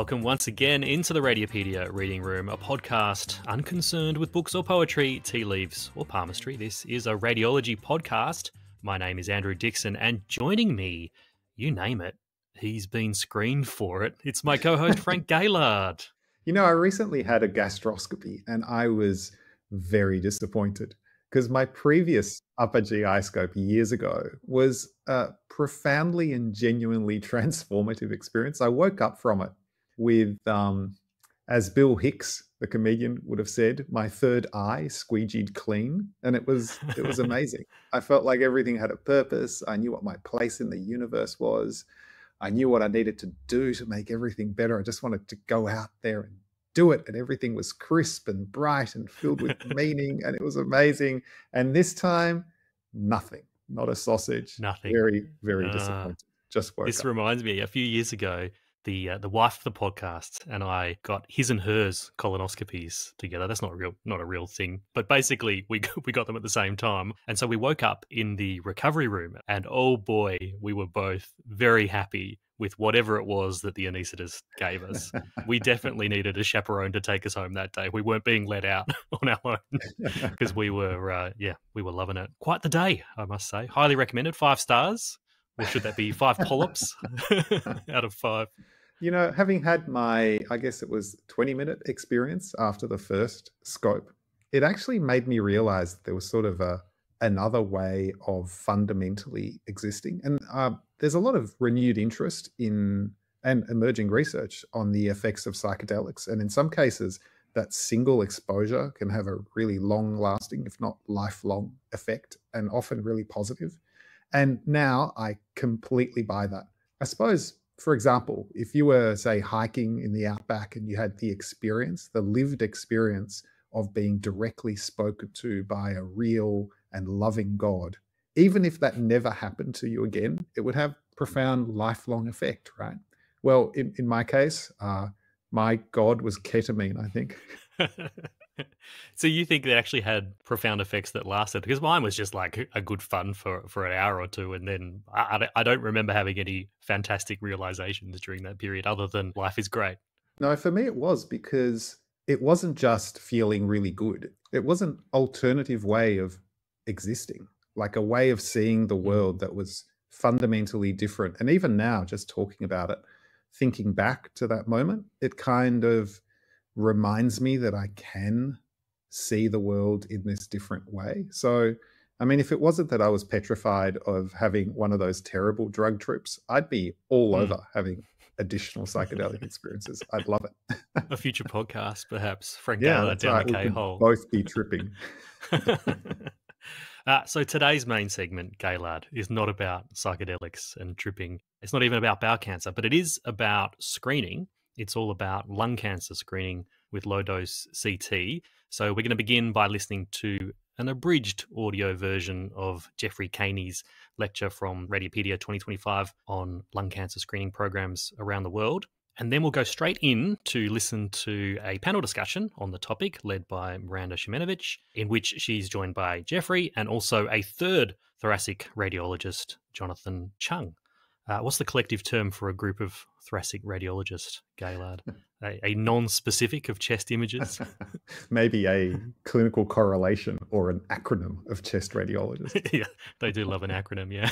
Welcome once again into the Radiopedia Reading Room, a podcast unconcerned with books or poetry, tea leaves or palmistry. This is a radiology podcast. My name is Andrew Dixon, and joining me, you name it, he's been screened for it. It's my co-host Frank Gaylard. You know, I recently had a gastroscopy and I was very disappointed because my previous upper GI scope years ago was a profoundly and genuinely transformative experience. I woke up from it with, as Bill Hicks, the comedian, would have said, my third eye squeegeed clean, and it was amazing. I felt like everything had a purpose. I knew what my place in the universe was. I knew what I needed to do to make everything better. I just wanted to go out there and do it, and everything was crisp and bright and filled with meaning, and it was amazing. And this time, nothing, not a sausage. Nothing. Very, very disappointed. Just woke This up. reminds me, a few years ago, the wife of the podcast and I got his and hers colonoscopies together. That's not a real thing, but basically we got them at the same time. And so we woke up in the recovery room, and oh boy, we were both very happy with whatever it was that the anaesthetist gave us. We definitely needed a chaperone to take us home that day. We weren't being let out on our own because we were loving it. Quite the day, I must say. Highly recommended. 5 stars. Or should that be 5 polyps out of 5? You know, having had my, I guess it was 20-minute experience after the first scope, it actually made me realize that there was sort of another way of fundamentally existing. And there's a lot of renewed interest in and emerging research on the effects of psychedelics. And in some cases, that single exposure can have a really long-lasting, if not lifelong effect, and often really positive. And now I completely buy that. I suppose, for example, if you were, say, hiking in the outback and you had the experience, the lived experience of being directly spoken to by a real and loving God, even if that never happened to you again, it would have profound lifelong effect, right? Well, in my case, my God was ketamine, I think. So you think they actually had profound effects that lasted? Because mine was just like a good fun for an hour or two, and then I don't remember having any fantastic realizations during that period other than life is great. No, for me it was, because it wasn't just feeling really good. It was an alternative way of existing, like a way of seeing the world that was fundamentally different. And even now, just talking about it, thinking back to that moment, it kind of reminds me that I can see the world in this different way. So, I mean, if it wasn't that I was petrified of having one of those terrible drug trips, I'd be all over having additional psychedelic experiences. I'd love it. A future podcast, perhaps. Frank Yeah, Gaylard down the K-hole. Both be tripping. So today's main segment, Gaylard, is not about psychedelics and tripping. It's not even about bowel cancer, but it is about screening. It's all about lung cancer screening with low-dose CT. So we're going to begin by listening to an abridged audio version of Jeffrey Kanne's lecture from Radiopedia 2025 on lung cancer screening programs around the world. And then we'll go straight in to listen to a panel discussion on the topic led by Miranda Siemienowicz, in which she's joined by Jeffrey and also a third thoracic radiologist, Jonathan Chung. What's the collective term for a group of thoracic radiologists, Gaylard? A non-specific of chest images? Maybe a clinical correlation or an acronym of chest radiologists. Yeah, they do love an acronym, yeah.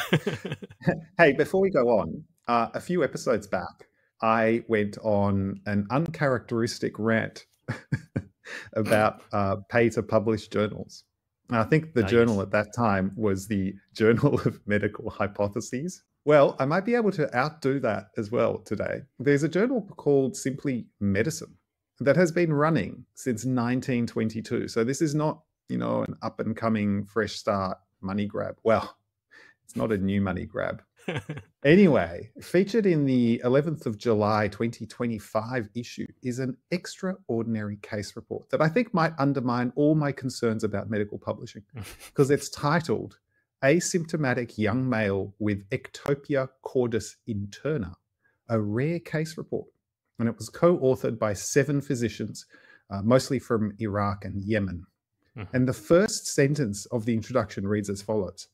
Hey, before we go on, a few episodes back, I went on an uncharacteristic rant about pay-to-publish journals. I think the journal at that time was the Journal of Medical Hypotheses. Well, I might be able to outdo that as well today. There's a journal called Simply Medicine that has been running since 1922. So this is not, an up-and-coming fresh start money grab. Well, it's not a new money grab. Anyway, featured in the 11th of July 2025 issue is an extraordinary case report that I think might undermine all my concerns about medical publishing, because it's titled Asymptomatic Young Male with Ectopia Cordis Interna, a rare case report. And it was co-authored by 7 physicians, mostly from Iraq and Yemen. And the first sentence of the introduction reads as follows.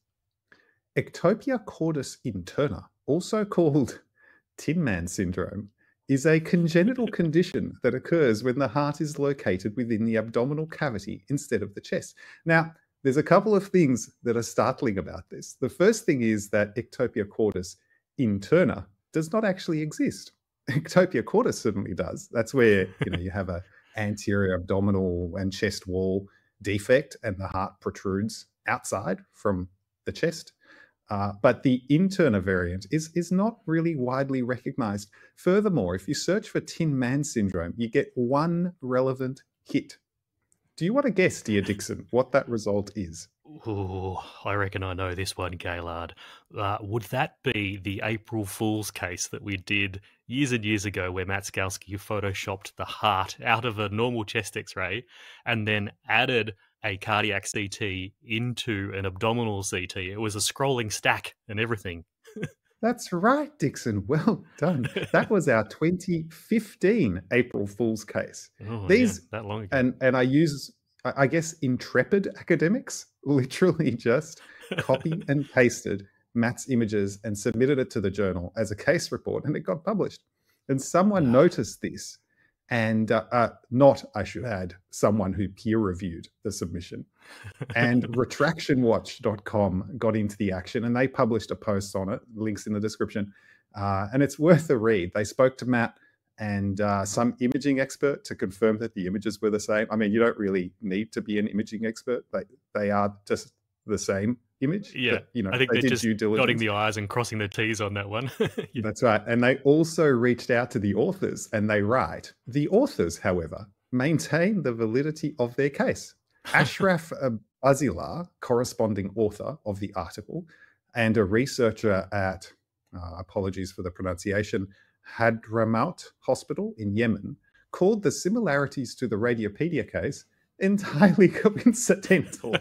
Ectopia cordis interna, also called Tin Man syndrome, is a congenital condition that occurs when the heart is located within the abdominal cavity instead of the chest. Now, there's a couple of things that are startling about this. The first thing is that ectopia cordis interna does not actually exist. Ectopia cordis certainly does. That's where you have a anterior abdominal and chest wall defect and the heart protrudes outside from the chest. But the interna variant is not really widely recognized. Furthermore, if you search for Tin Man syndrome, you get one relevant hit. Do you want to guess, dear Dixon, what that result is? Oh, I reckon I know this one, Gaylard. Would that be the April Fool's case that we did years and years ago where Matt Skalski photoshopped the heart out of a normal chest x-ray and then added a cardiac CT into an abdominal CT? It was a scrolling stack and everything. That's right, Dixon. Well done. That was our 2015 April Fool's case. Oh, These yeah, that long ago. and I guess intrepid academics literally just copy and pasted Matt's images and submitted it to the journal as a case report, and it got published. And someone noticed this, and not, I should add, someone who peer reviewed the submission. And retractionwatch.com got into the action, and they published a post on it, links in the description, and it's worth a read. They spoke to Matt and some imaging expert to confirm that the images were the same. I mean, you don't really need to be an imaging expert. They are just the same image. Yeah, but, I think they they're did just due diligence. dotting the I's and crossing the T's on that one. Yeah. That's right. And they also reached out to the authors, and they write, the authors, however, maintain the validity of their case. Ashraf Bazilar, corresponding author of the article, and a researcher at, apologies for the pronunciation, Hadramaut Hospital in Yemen, called the similarities to the Radiopedia case entirely coincidental.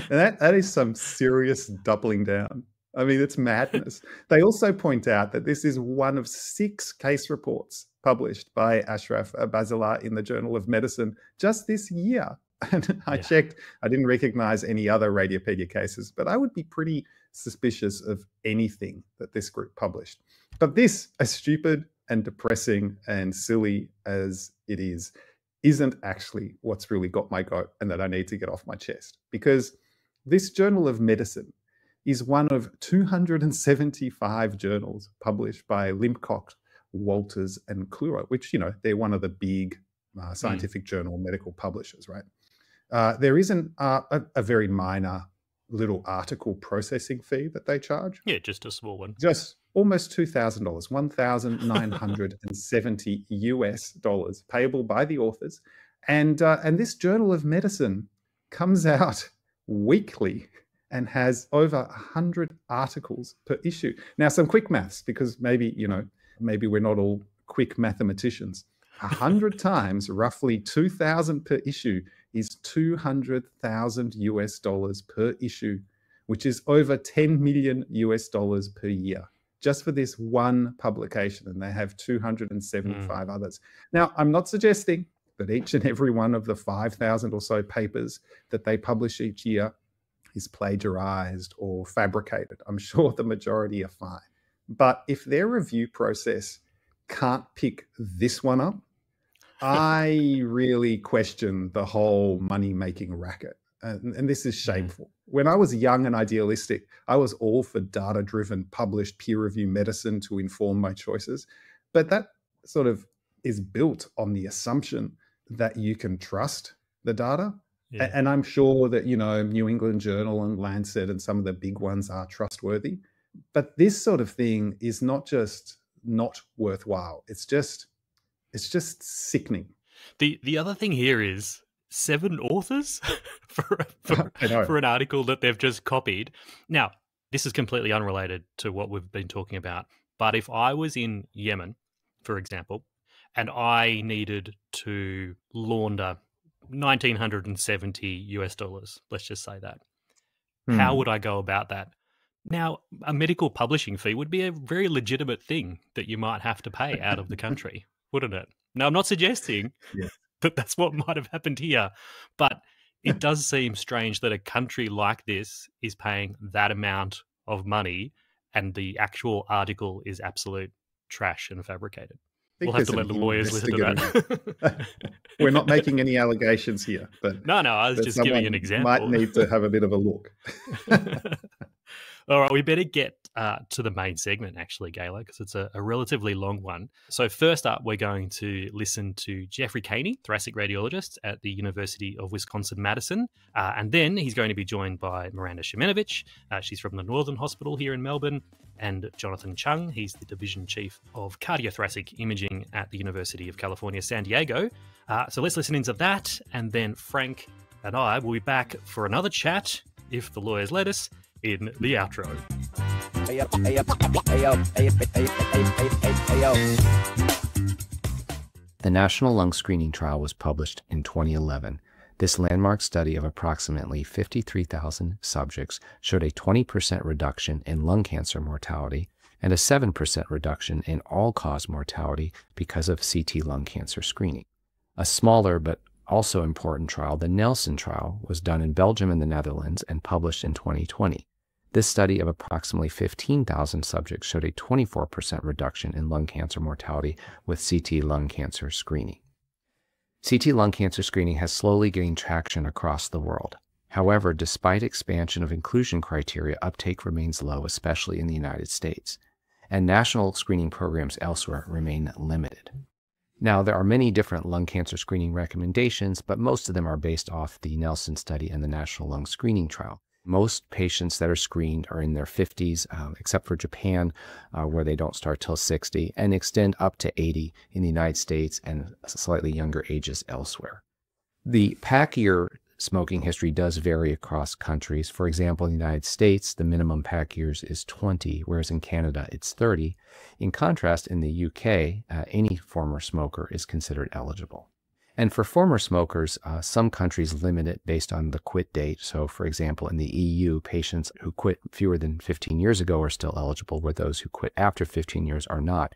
And that is some serious doubling down. I mean, it's madness. They also point out that this is one of 6 case reports published by Ashraf Bazilar in the Journal of Medicine just this year. And I checked, I didn't recognize any other Radiopedia cases, but I would be pretty suspicious of anything that this group published. But this, as stupid and depressing and silly as it is, isn't actually what's really got my goat and that I need to get off my chest. Because this Journal of Medicine is one of 275 journals published by Limcock, Walters, and Clura, which, they're one of the big scientific journal medical publishers, right? There isn't a very minor little article processing fee that they charge. Yeah, just a small one. Just almost $2,000, $1,970 US, payable by the authors. And this Journal of Medicine comes out weekly and has over 100 articles per issue. Now, some quick maths, because maybe we're not all quick mathematicians. 100 times roughly 2,000 per issue is $200,000 US per issue, which is over $10 million US per year, just for this one publication. And they have 275 others. Now, I'm not suggesting that each and every one of the 5,000 or so papers that they publish each year is plagiarized or fabricated. I'm sure the majority are fine. But if their review process can't pick this one up, I really question the whole money-making racket. And this is shameful. When I was young and idealistic, I was all for data-driven, published peer-review medicine to inform my choices. But that sort of is built on the assumption that you can trust the data. Yeah. And I'm sure that, New England Journal and Lancet and some of the big ones are trustworthy. But this sort of thing is not just not worthwhile. It's just sickening. The other thing here is 7 authors for an article that they've just copied. Now, this is completely unrelated to what we've been talking about. But if I was in Yemen, for example, and I needed to launder $1,970 US, let's just say that, how would I go about that? Now, a medical publishing fee would be a very legitimate thing that you might have to pay out of the country, wouldn't it? Now, I'm not suggesting that that's what might have happened here, but it does seem strange that a country like this is paying that amount of money and the actual article is absolute trash and fabricated. I think We'll have to there's let the an lawyers listen to that. We're not making any allegations here, but No, I was just giving an example. Might need to have a bit of a look. All right, we better get to the main segment, actually, Gayla, because it's a relatively long one. So first up, we're going to listen to Jeffrey Kanne, thoracic radiologist at the University of Wisconsin-Madison. And then he's going to be joined by Miranda Siemienowicz. She's from the Northern Hospital here in Melbourne. And Jonathan Chung, he's the Division Chief of Cardiothoracic Imaging at the University of California, San Diego. So let's listen into that. And then Frank and I will be back for another chat, if the lawyers let us, in the outro. The National Lung Screening Trial was published in 2011. This landmark study of approximately 53,000 subjects showed a 20% reduction in lung cancer mortality and a 7% reduction in all-cause mortality because of CT lung cancer screening. A smaller but also important trial, the Nelson trial, was done in Belgium and the Netherlands and published in 2020. This study of approximately 15,000 subjects showed a 24% reduction in lung cancer mortality with CT lung cancer screening. CT lung cancer screening has slowly gained traction across the world. However, despite expansion of inclusion criteria, uptake remains low, especially in the United States, and national screening programs elsewhere remain limited. Now, there are many different lung cancer screening recommendations, but most of them are based off the Nelson study and the National Lung Screening Trial. Most patients that are screened are in their 50s, except for Japan, where they don't start till 60, and extend up to 80 in the United States and slightly younger ages elsewhere. The pack year smoking history does vary across countries. For example, in the United States, the minimum pack years is 20, whereas in Canada it's 30. In contrast, in the UK, any former smoker is considered eligible. And for former smokers, some countries limit it based on the quit date. So, for example, in the EU, patients who quit fewer than 15 years ago are still eligible, where those who quit after 15 years are not,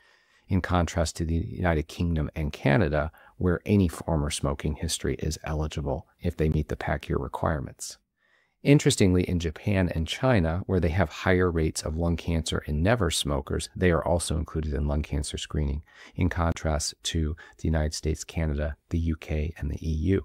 in contrast to the United Kingdom and Canada, where any former smoking history is eligible if they meet the pack year requirements. Interestingly, in Japan and China, where they have higher rates of lung cancer in never smokers, they are also included in lung cancer screening, in contrast to the United States, Canada, the UK, and the EU.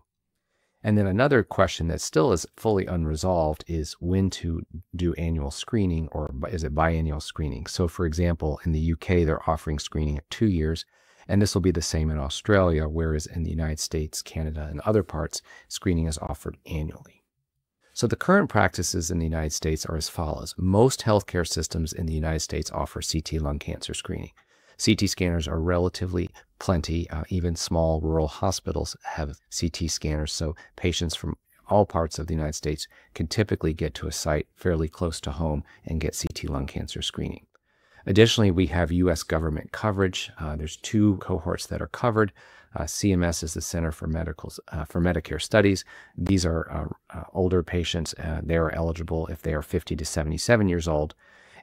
And then another question that still is fully unresolved is when to do annual screening, or is it biannual screening? So, for example, in the UK, they're offering screening at 2 years, and this will be the same in Australia, whereas in the United States, Canada, and other parts, screening is offered annually. So the current practices in the United States are as follows. Most healthcare systems in the United States offer CT lung cancer screening. CT scanners are relatively plenty. Even small rural hospitals have CT scanners, so patients from all parts of the United States can typically get to a site fairly close to home and get CT lung cancer screening. Additionally, we have U.S. government coverage. There's 2 cohorts that are covered. CMS is the Center for Medicare Studies. These are older patients. They are eligible if they are 50 to 77 years old.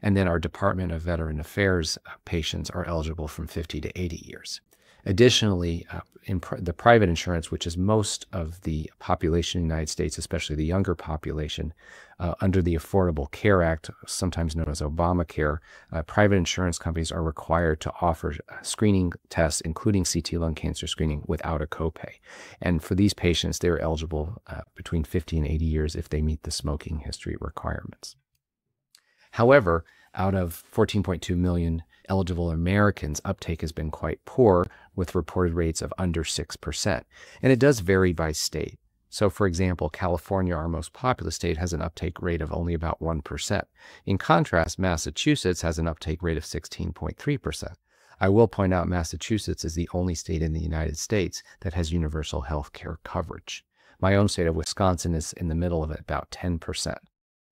And then our Department of Veteran Affairs patients are eligible from 50 to 80 years. Additionally, in the private insurance, which is most of the population in the United States, especially the younger population, under the Affordable Care Act, sometimes known as Obamacare, private insurance companies are required to offer screening tests, including CT lung cancer screening, without a copay. And for these patients, they're eligible between 50 and 80 years if they meet the smoking history requirements. However, out of 14.2 million eligible Americans, uptake has been quite poor, with reported rates of under 6%. And it does vary by state. So, for example, California, our most populous state, has an uptake rate of only about 1%. In contrast, Massachusetts has an uptake rate of 16.3%. I will point out Massachusetts is the only state in the United States that has universal health care coverage. My own state of Wisconsin is in the middle of it, about 10%.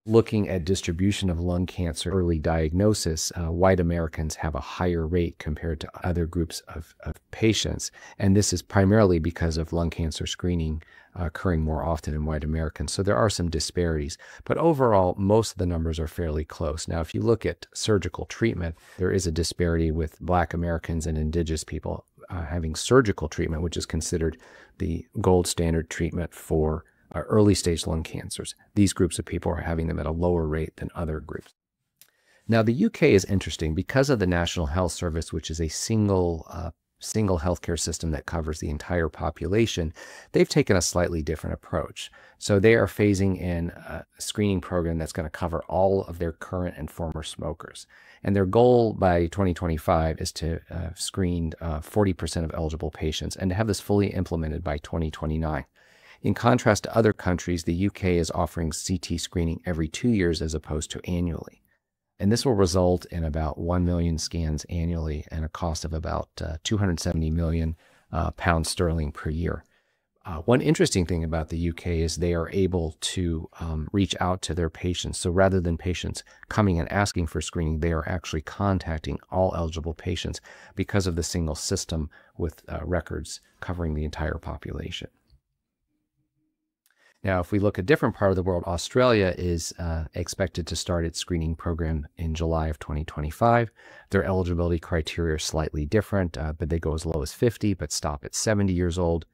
Looking at distribution of lung cancer early diagnosis, white Americans have a higher rate compared to other groups of patients. And this is primarily because of lung cancer screening occurring more often in white Americans. So there are some disparities. But overall, most of the numbers are fairly close. Now, if you look at surgical treatment, there is a disparity with Black Americans and Indigenous people having surgical treatment, which is considered the gold standard treatment for early stage lung cancers. These groups of people are having them at a lower rate than other groups. Now, the UK is interesting because of the National Health Service, which is a single healthcare system that covers the entire population. They've taken a slightly different approach. So they are phasing in a screening program that's going to cover all of their current and former smokers. And their goal by 2025 is to screen 40% of eligible patients and to have this fully implemented by 2029. In contrast to other countries, the UK is offering CT screening every 2 years as opposed to annually. And this will result in about 1 million scans annually and a cost of about 270 million pounds sterling per year. One interesting thing about the UK is they are able to reach out to their patients. So rather than patients coming and asking for screening, they are actually contacting all eligible patients because of the single system with records covering the entire population. Now, if we look at a different part of the world, Australia is expected to start its screening program in July of 2025. Their eligibility criteria are slightly different, but they go as low as 50, but stop at 70 years old.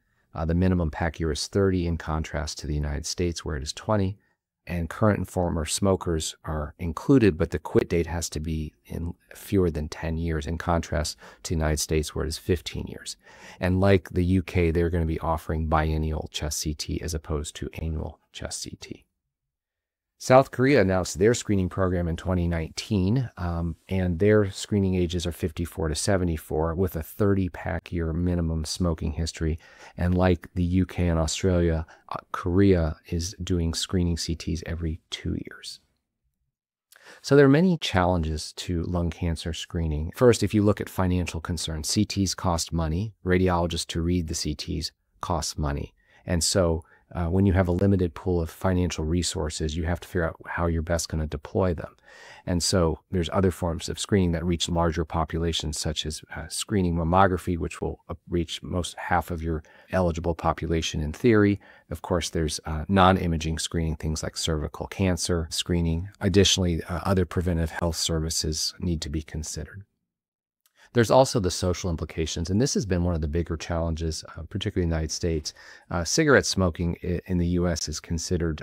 The minimum pack year is 30 in contrast to the United States where it is 20. And current and former smokers are included, but the quit date has to be in fewer than 10 years in contrast to the United States where it is 15 years. And like the UK, they're going to be offering biennial chest CT as opposed to annual chest CT. South Korea announced their screening program in 2019, and their screening ages are 54 to 74 with a 30-pack year minimum smoking history. And like the UK and Australia, Korea is doing screening CTs every 2 years. So there are many challenges to lung cancer screening. First, if you look at financial concerns, CTs cost money. Radiologists to read the CTs cost money. And so when you have a limited pool of financial resources, you have to figure out how you're best going to deploy them. And so there's other forms of screening that reach larger populations, such as screening mammography, which will reach half of your eligible population in theory. Of course, there's non-imaging screening, things like cervical cancer screening. Additionally, other preventive health services need to be considered. There's also the social implications, and this has been one of the bigger challenges, particularly in the United States. Cigarette smoking in the U.S. is considered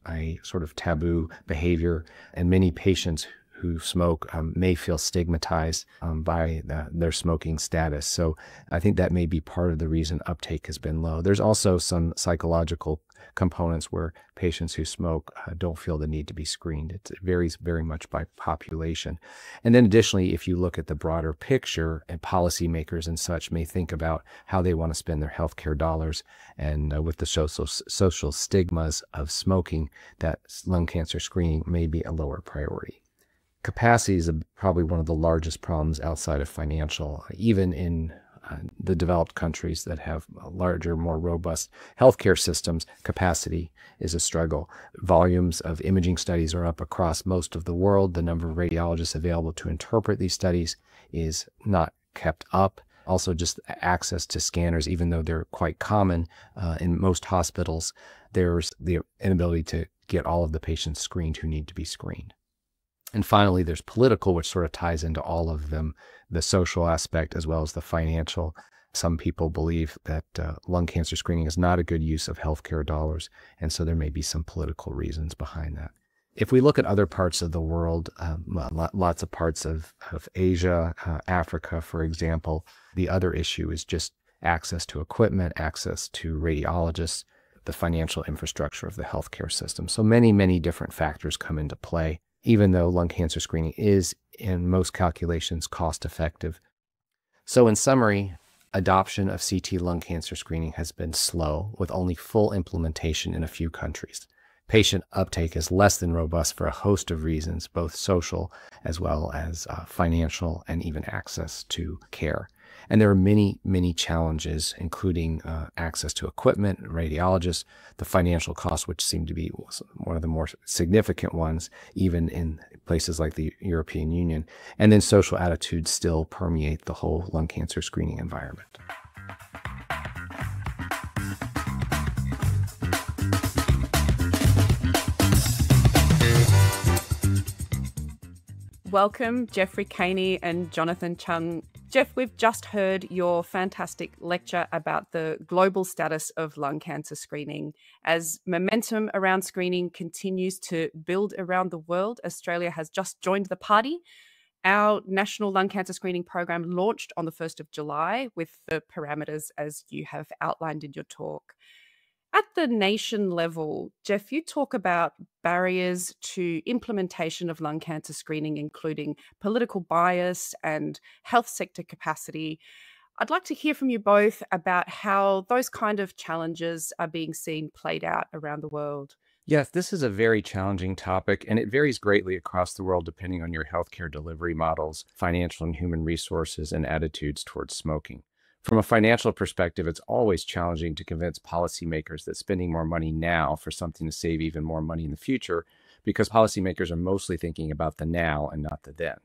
a sort of taboo behavior, and many patients who smoke may feel stigmatized by their smoking status. So I think that may be part of the reason uptake has been low. There's also some psychological components where patients who smoke don't feel the need to be screened. It varies very much by population. And then additionally, if you look at the broader picture, and policymakers and such may think about how they want to spend their healthcare dollars, and with the social stigmas of smoking, that lung cancer screening may be a lower priority. Capacity is probably one of the largest problems outside of financial, even in the developed countries that have larger, more robust healthcare systems. Capacity is a struggle. Volumes of imaging studies are up across most of the world. The number of radiologists available to interpret these studies is not kept up. Also, just access to scanners, even though they're quite common in most hospitals, there's the inability to get all of the patients screened who need to be screened. And finally, there's political, which sort of ties into all of them, the social aspect as well as the financial. Some people believe that lung cancer screening is not a good use of healthcare dollars, and so there may be some political reasons behind that. If we look at other parts of the world, lots of parts of Asia, Africa, for example, the other issue is just access to equipment, access to radiologists, the financial infrastructure of the healthcare system. So many, many different factors come into play, even though lung cancer screening is, in most calculations, cost-effective. So in summary, adoption of CT lung cancer screening has been slow, with only full implementation in a few countries. Patient uptake is less than robust for a host of reasons, both social as well as financial and even access to care. And there are many, many challenges, including access to equipment, radiologists, the financial costs, which seem to be one of the more significant ones, even in places like the European Union. And then social attitudes still permeate the whole lung cancer screening environment. Welcome, Jeffrey Kanne and Jonathan Chung, Jeff, we've just heard your fantastic lecture about the global status of lung cancer screening. As momentum around screening continues to build around the world, Australia has just joined the party. Our national lung cancer screening program launched on the 1st of July with the parameters as you have outlined in your talk. At the nation level, Jeff, you talk about barriers to implementation of lung cancer screening, including political bias and health sector capacity. I'd like to hear from you both about how those kind of challenges are being seen played out around the world. Yes, this is a very challenging topic, and it varies greatly across the world depending on your healthcare delivery models, financial and human resources, and attitudes towards smoking. From a financial perspective, it's always challenging to convince policymakers that spending more money now for something to save even more money in the future, because policymakers are mostly thinking about the now and not the then.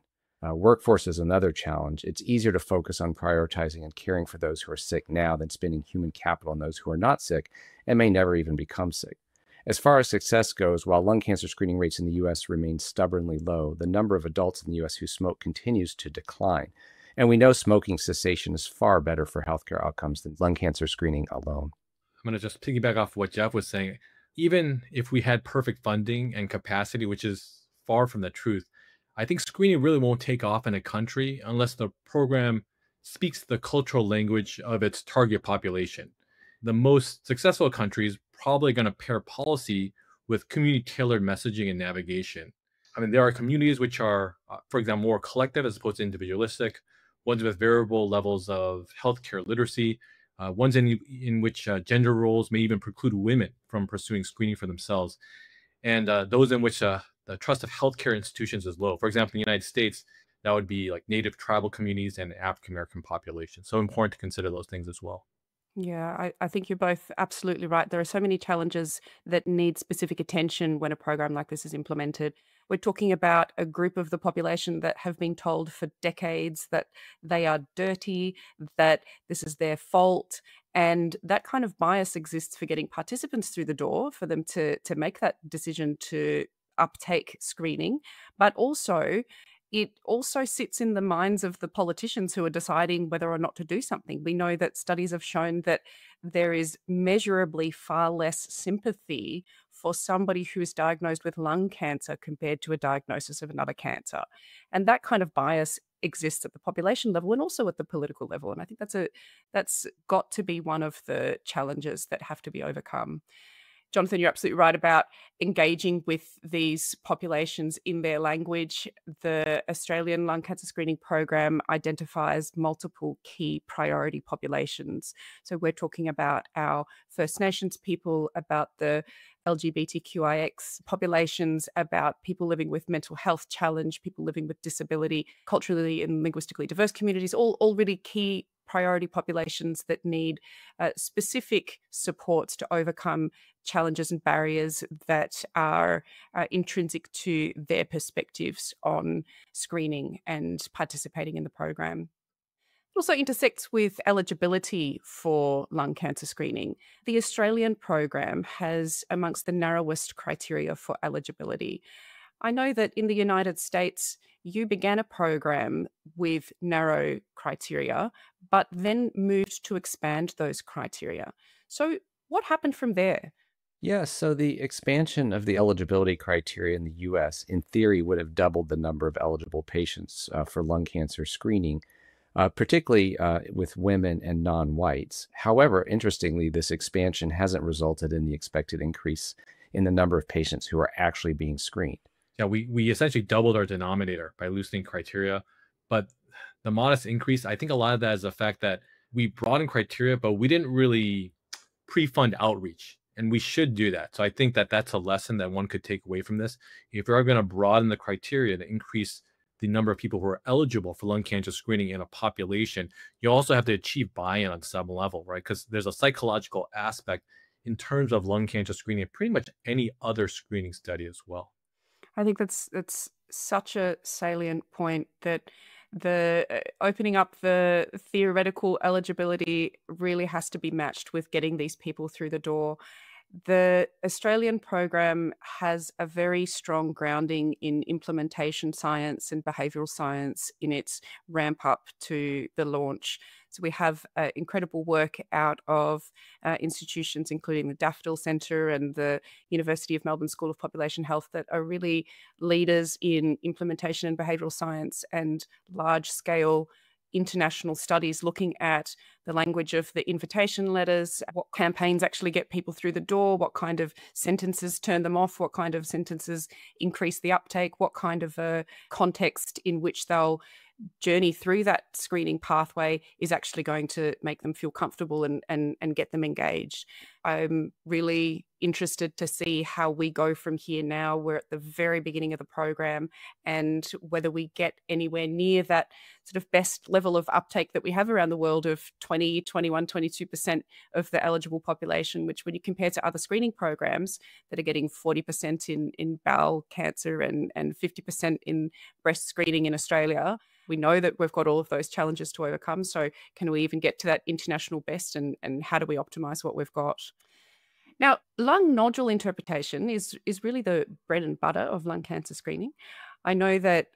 Workforce is another challenge. It's easier to focus on prioritizing and caring for those who are sick now than spending human capital on those who are not sick and may never even become sick. As far as success goes, while lung cancer screening rates in the U.S. remain stubbornly low, the number of adults in the U.S. who smoke continues to decline. And we know smoking cessation is far better for healthcare outcomes than lung cancer screening alone. I'm going to just piggyback off what Jeff was saying. Even if we had perfect funding and capacity, which is far from the truth, I think screening really won't take off in a country unless the program speaks the cultural language of its target population. The most successful countries probably going to pair policy with community-tailored messaging and navigation. I mean, there are communities which are, for example, more collective as opposed to individualistic, ones with variable levels of healthcare literacy, ones in which gender roles may even preclude women from pursuing screening for themselves, and those in which the trust of healthcare institutions is low. For example, in the United States, that would be like native tribal communities and African-American populations. So important to consider those things as well. Yeah, I think you're both absolutely right. There are so many challenges that need specific attention when a program like this is implemented. We're talking about a group of the population that have been told for decades that they are dirty, that this is their fault. And that kind of bias exists for getting participants through the door, for them to make that decision to uptake screening, but also it also sits in the minds of the politicians who are deciding whether or not to do something. We know that studies have shown that there is measurably far less sympathy for somebody who is diagnosed with lung cancer compared to a diagnosis of another cancer. And that kind of bias exists at the population level and also at the political level. And I think that's got to be one of the challenges that have to be overcome. Jonathan, you're absolutely right about engaging with these populations in their language. The Australian Lung Cancer Screening Program identifies multiple key priority populations. So we're talking about our First Nations people, about the LGBTQIX populations, about people living with mental health challenge, people living with disability, culturally and linguistically diverse communities, all really key priority populations that need specific supports to overcome challenges and barriers that are intrinsic to their perspectives on screening and participating in the program. It also intersects with eligibility for lung cancer screening. The Australian program has amongst the narrowest criteria for eligibility. I know that in the United States, you began a program with narrow criteria, but then moved to expand those criteria. So what happened from there? Yeah, so the expansion of the eligibility criteria in the US, in theory, would have doubled the number of eligible patients for lung cancer screening, particularly with women and non-whites. However, interestingly, this expansion hasn't resulted in the expected increase in the number of patients who are actually being screened. Yeah, we essentially doubled our denominator by loosening criteria, but the modest increase, I think a lot of that is the fact that we broadened criteria, but we didn't really pre-fund outreach, and we should do that. So I think that that's a lesson that one could take away from this. If you are going to broaden the criteria to increase the number of people who are eligible for lung cancer screening in a population, you also have to achieve buy-in on some level, right? Because there's a psychological aspect in terms of lung cancer screening and pretty much any other screening study as well. I think that's such a salient point, that the opening up the theoretical eligibility really has to be matched with getting these people through the door. The Australian program has a very strong grounding in implementation science and behavioural science in its ramp up to the launch. So we have incredible work out of institutions, including the Daffodil Centre and the University of Melbourne School of Population Health, that are really leaders in implementation and behavioural science and large-scale international studies looking at the language of the invitation letters, what campaigns actually get people through the door, what kind of sentences turn them off, what kind of sentences increase the uptake, what kind of a context in which they'll journey through that screening pathway is actually going to make them feel comfortable and get them engaged. I'm really interested to see how we go from here now. We're at the very beginning of the program, and whether we get anywhere near that sort of best level of uptake that we have around the world of 20, 21, 22% of the eligible population, which when you compare to other screening programs that are getting 40% in bowel cancer and 50% in breast screening in Australia, we know that we've got all of those challenges to overcome. So can we even get to that international best, and how do we optimize what we've got? Now, lung nodule interpretation is really the bread and butter of lung cancer screening. I know that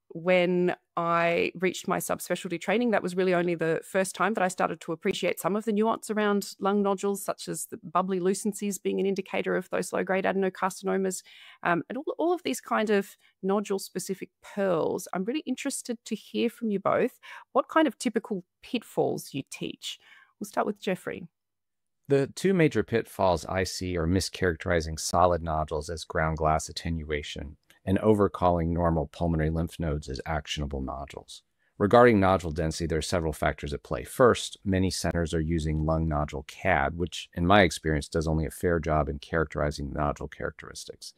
when I reached my subspecialty training, that was really only the first time that I started to appreciate some of the nuance around lung nodules, such as the bubbly lucencies being an indicator of those low-grade adenocarcinomas, and all of these kind of nodule-specific pearls. I'm really interested to hear from you both what kind of typical pitfalls you teach. We'll start with Jeffrey. The two major pitfalls I see are mischaracterizing solid nodules as ground glass attenuation and overcalling normal pulmonary lymph nodes as actionable nodules. Regarding nodule density, there are several factors at play. First, many centers are using lung nodule CAD, which in my experience does only a fair job in characterizing the nodule characteristics.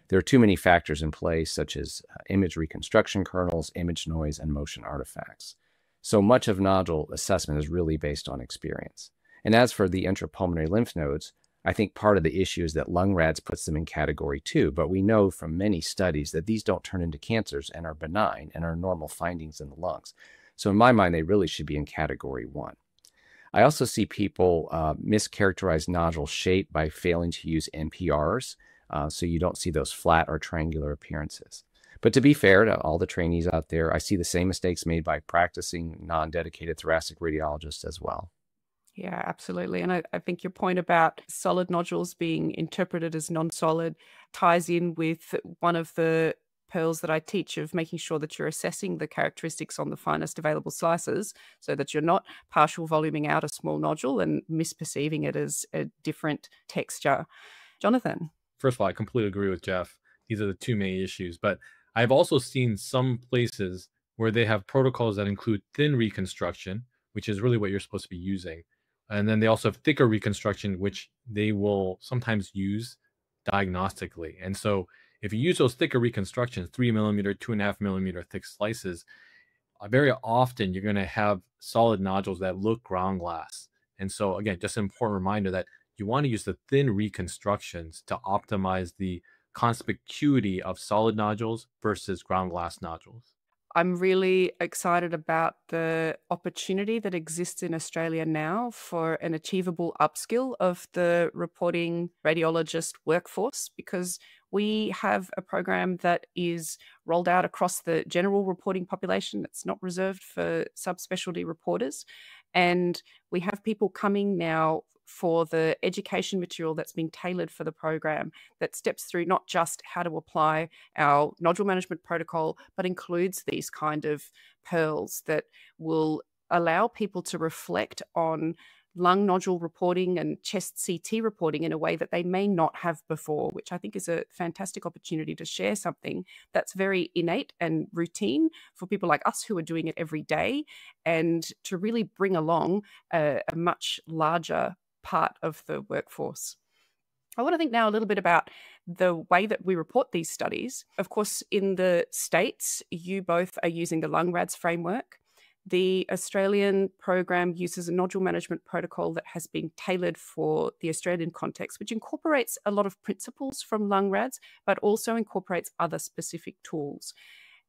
There are too many factors in play, such as image reconstruction kernels, image noise, and motion artifacts. So much of nodule assessment is really based on experience. And as for the intrapulmonary lymph nodes, I think part of the issue is that lung rads puts them in category 2, but we know from many studies that these don't turn into cancers and are benign and are normal findings in the lungs. So in my mind, they really should be in category 1. I also see people mischaracterize nodule shape by failing to use NPRs, so you don't see those flat or triangular appearances. But to be fair to all the trainees out there, I see the same mistakes made by practicing non-dedicated thoracic radiologists as well. Yeah, absolutely. And I think your point about solid nodules being interpreted as non-solid ties in with one of the pearls that I teach of making sure that you're assessing the characteristics on the finest available slices so that you're not partial voluming out a small nodule and misperceiving it as a different texture. Jonathan? First of all, I completely agree with Jeff. These are the two main issues. But I've also seen some places where they have protocols that include thin reconstruction, which is really what you're supposed to be using. And then they also have thicker reconstruction, which they will sometimes use diagnostically. And so if you use those thicker reconstructions, 3 millimeter, 2.5 millimeter thick slices, very often you're going to have solid nodules that look ground glass. And so again, just an important reminder that you want to use the thin reconstructions to optimize the conspicuity of solid nodules versus ground glass nodules. I'm really excited about the opportunity that exists in Australia now for an achievable upskill of the reporting radiologist workforce, because we have a program that is rolled out across the general reporting population that's not reserved for subspecialty reporters. And we have people coming now for the education material that's been tailored for the program that steps through not just how to apply our nodule management protocol, but includes these kind of pearls that will allow people to reflect on lung nodule reporting and chest CT reporting in a way that they may not have before, which I think is a fantastic opportunity to share something that's very innate and routine for people like us who are doing it every day, and to really bring along a much larger part of the workforce. I want to think now a little bit about the way that we report these studies. Of course, in the States, you both are using the LungRads framework. The Australian program uses a nodule management protocol that has been tailored for the Australian context, which incorporates a lot of principles from LungRads, but also incorporates other specific tools.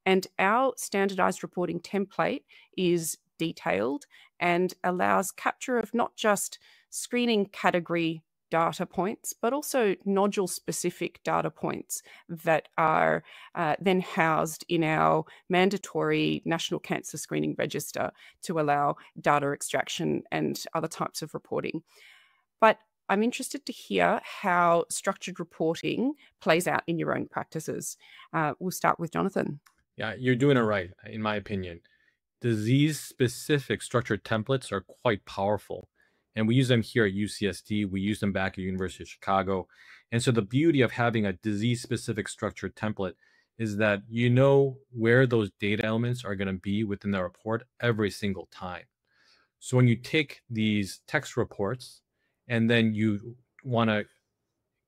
And our standardized reporting template is detailed and allows capture of not just screening category data points, but also nodule-specific data points that are then housed in our mandatory National Cancer Screening Register to allow data extraction and other types of reporting. But I'm interested to hear how structured reporting plays out in your own practices. We'll start with Jonathan. Yeah, you're doing it right, in my opinion. Disease-specific structured templates are quite powerful. And we use them here at UCSD. We use them back at University of Chicago. And so the beauty of having a disease-specific structured template is that you know where those data elements are going to be within the report every single time. So when you take these text reports and then you want to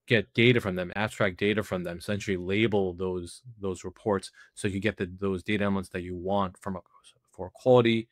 get data from them, abstract data from them, essentially label those reports so you get those data elements that you want for quality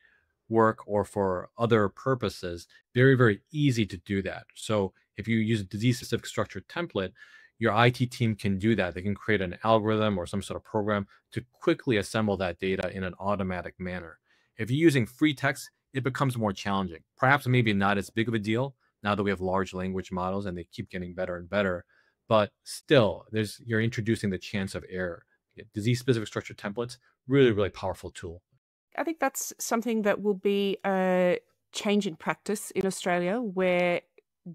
work or for other purposes. Very, very easy to do that. So if you use a disease-specific structured template, your IT team can do that. They can create an algorithm or some sort of program to quickly assemble that data in an automatic manner. If you're using free text, it becomes more challenging. Perhaps maybe not as big of a deal now that we have large language models and they keep getting better and better. But still, you're introducing the chance of error. Disease-specific structured templates, really, really powerful tool. I think that's something that will be a change in practice in Australia, where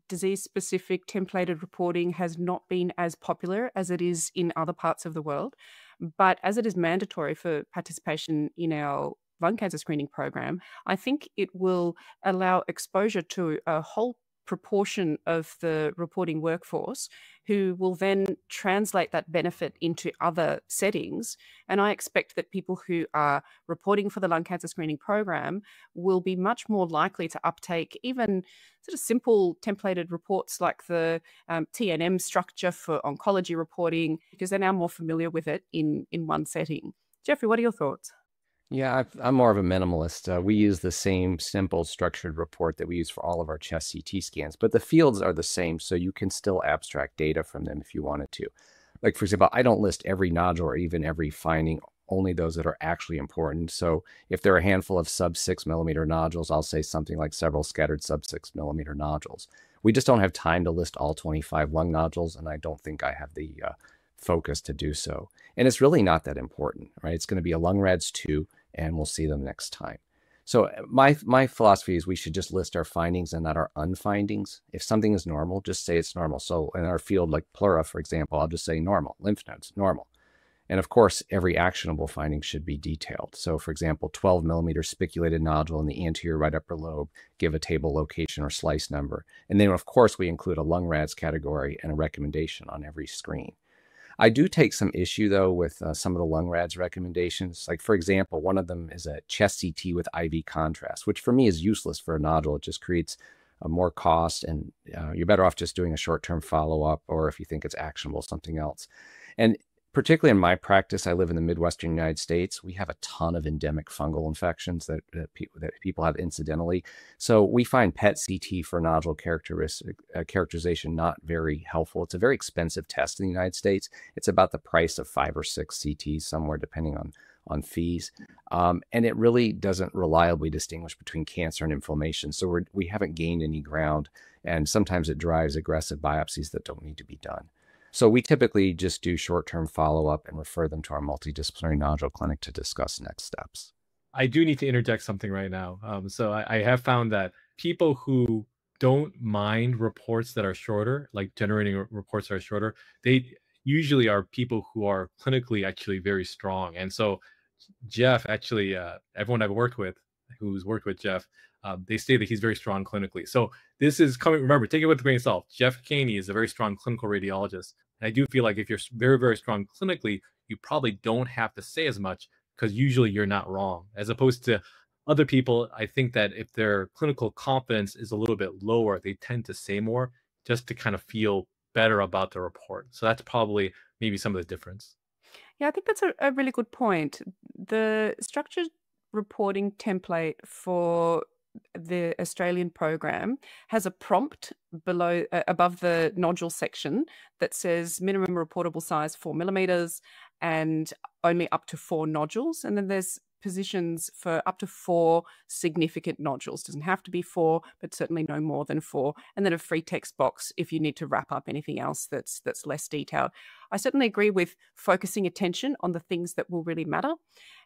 disease-specific templated reporting has not been as popular as it is in other parts of the world. But as it is mandatory for participation in our lung cancer screening program, I think it will allow exposure to a whole proportion of the reporting workforce who will then translate that benefit into other settings. And I expect that people who are reporting for the lung cancer screening program will be much more likely to uptake even sort of simple templated reports like the TNM structure for oncology reporting, because they're now more familiar with it in one setting. Jeffrey, what are your thoughts? Yeah, I'm more of a minimalist. We use the same simple structured report that we use for all of our chest CT scans, but the fields are the same, so you can still abstract data from them if you wanted to. Like, for example, I don't list every nodule or even every finding, only those that are actually important. So if there are a handful of sub 6 millimeter nodules, I'll say something like several scattered sub 6 millimeter nodules. We just don't have time to list all 25 lung nodules, and I don't think I have the focus to do so. And it's really not that important, right? It's going to be a lung rads 2, and we'll see them next time. So my philosophy is we should just list our findings and not our unfindings. If something is normal, just say it's normal. So in our field, like pleura, for example, I'll just say normal, lymph nodes, normal. And of course, every actionable finding should be detailed. So for example, 12 millimeter spiculated nodule in the anterior right upper lobe, give a table location or slice number. And then of course, we include a lung rads category and a recommendation on every screen. I do take some issue, though, with some of the lung rads recommendations. Like, for example, one of them is a chest CT with IV contrast, which for me is useless for a nodule. It just creates more cost, and you're better off just doing a short-term follow-up, or if you think it's actionable, something else. And particularly in my practice, I live in the Midwestern United States. We have a ton of endemic fungal infections that people have incidentally. So we find PET CT for nodule characterization not very helpful. It's a very expensive test in the United States. It's about the price of 5 or 6 CTs somewhere, depending on fees. And it really doesn't reliably distinguish between cancer and inflammation. So we haven't gained any ground. And sometimes it drives aggressive biopsies that don't need to be done. So we typically just do short-term follow-up and refer them to our multidisciplinary nodule clinic to discuss next steps. I do need to interject something right now. So I have found that people who don't mind reports that are shorter, like generating reports that are shorter, they usually are people who are clinically actually very strong. And so Jeff, actually, everyone I've worked with who's worked with Jeff, they say that he's very strong clinically. So this is coming, remember, take it with a grain of salt. Jeff Kanne is a very strong clinical radiologist. And I do feel like if you're very, very strong clinically, you probably don't have to say as much because usually you're not wrong. As opposed to other people, I think that if their clinical confidence is a little bit lower, they tend to say more just to kind of feel better about the report. So that's probably maybe some of the difference. Yeah, I think that's a really good point. The structured reporting template for the Australian program has a prompt below, above the nodule section that says minimum reportable size 4 millimeters and only up to 4 nodules. And then there's positions for up to 4 significant nodules. Doesn't have to be 4, but certainly no more than 4. And then a free text box if you need to wrap up anything else that's less detailed. I certainly agree with focusing attention on the things that will really matter.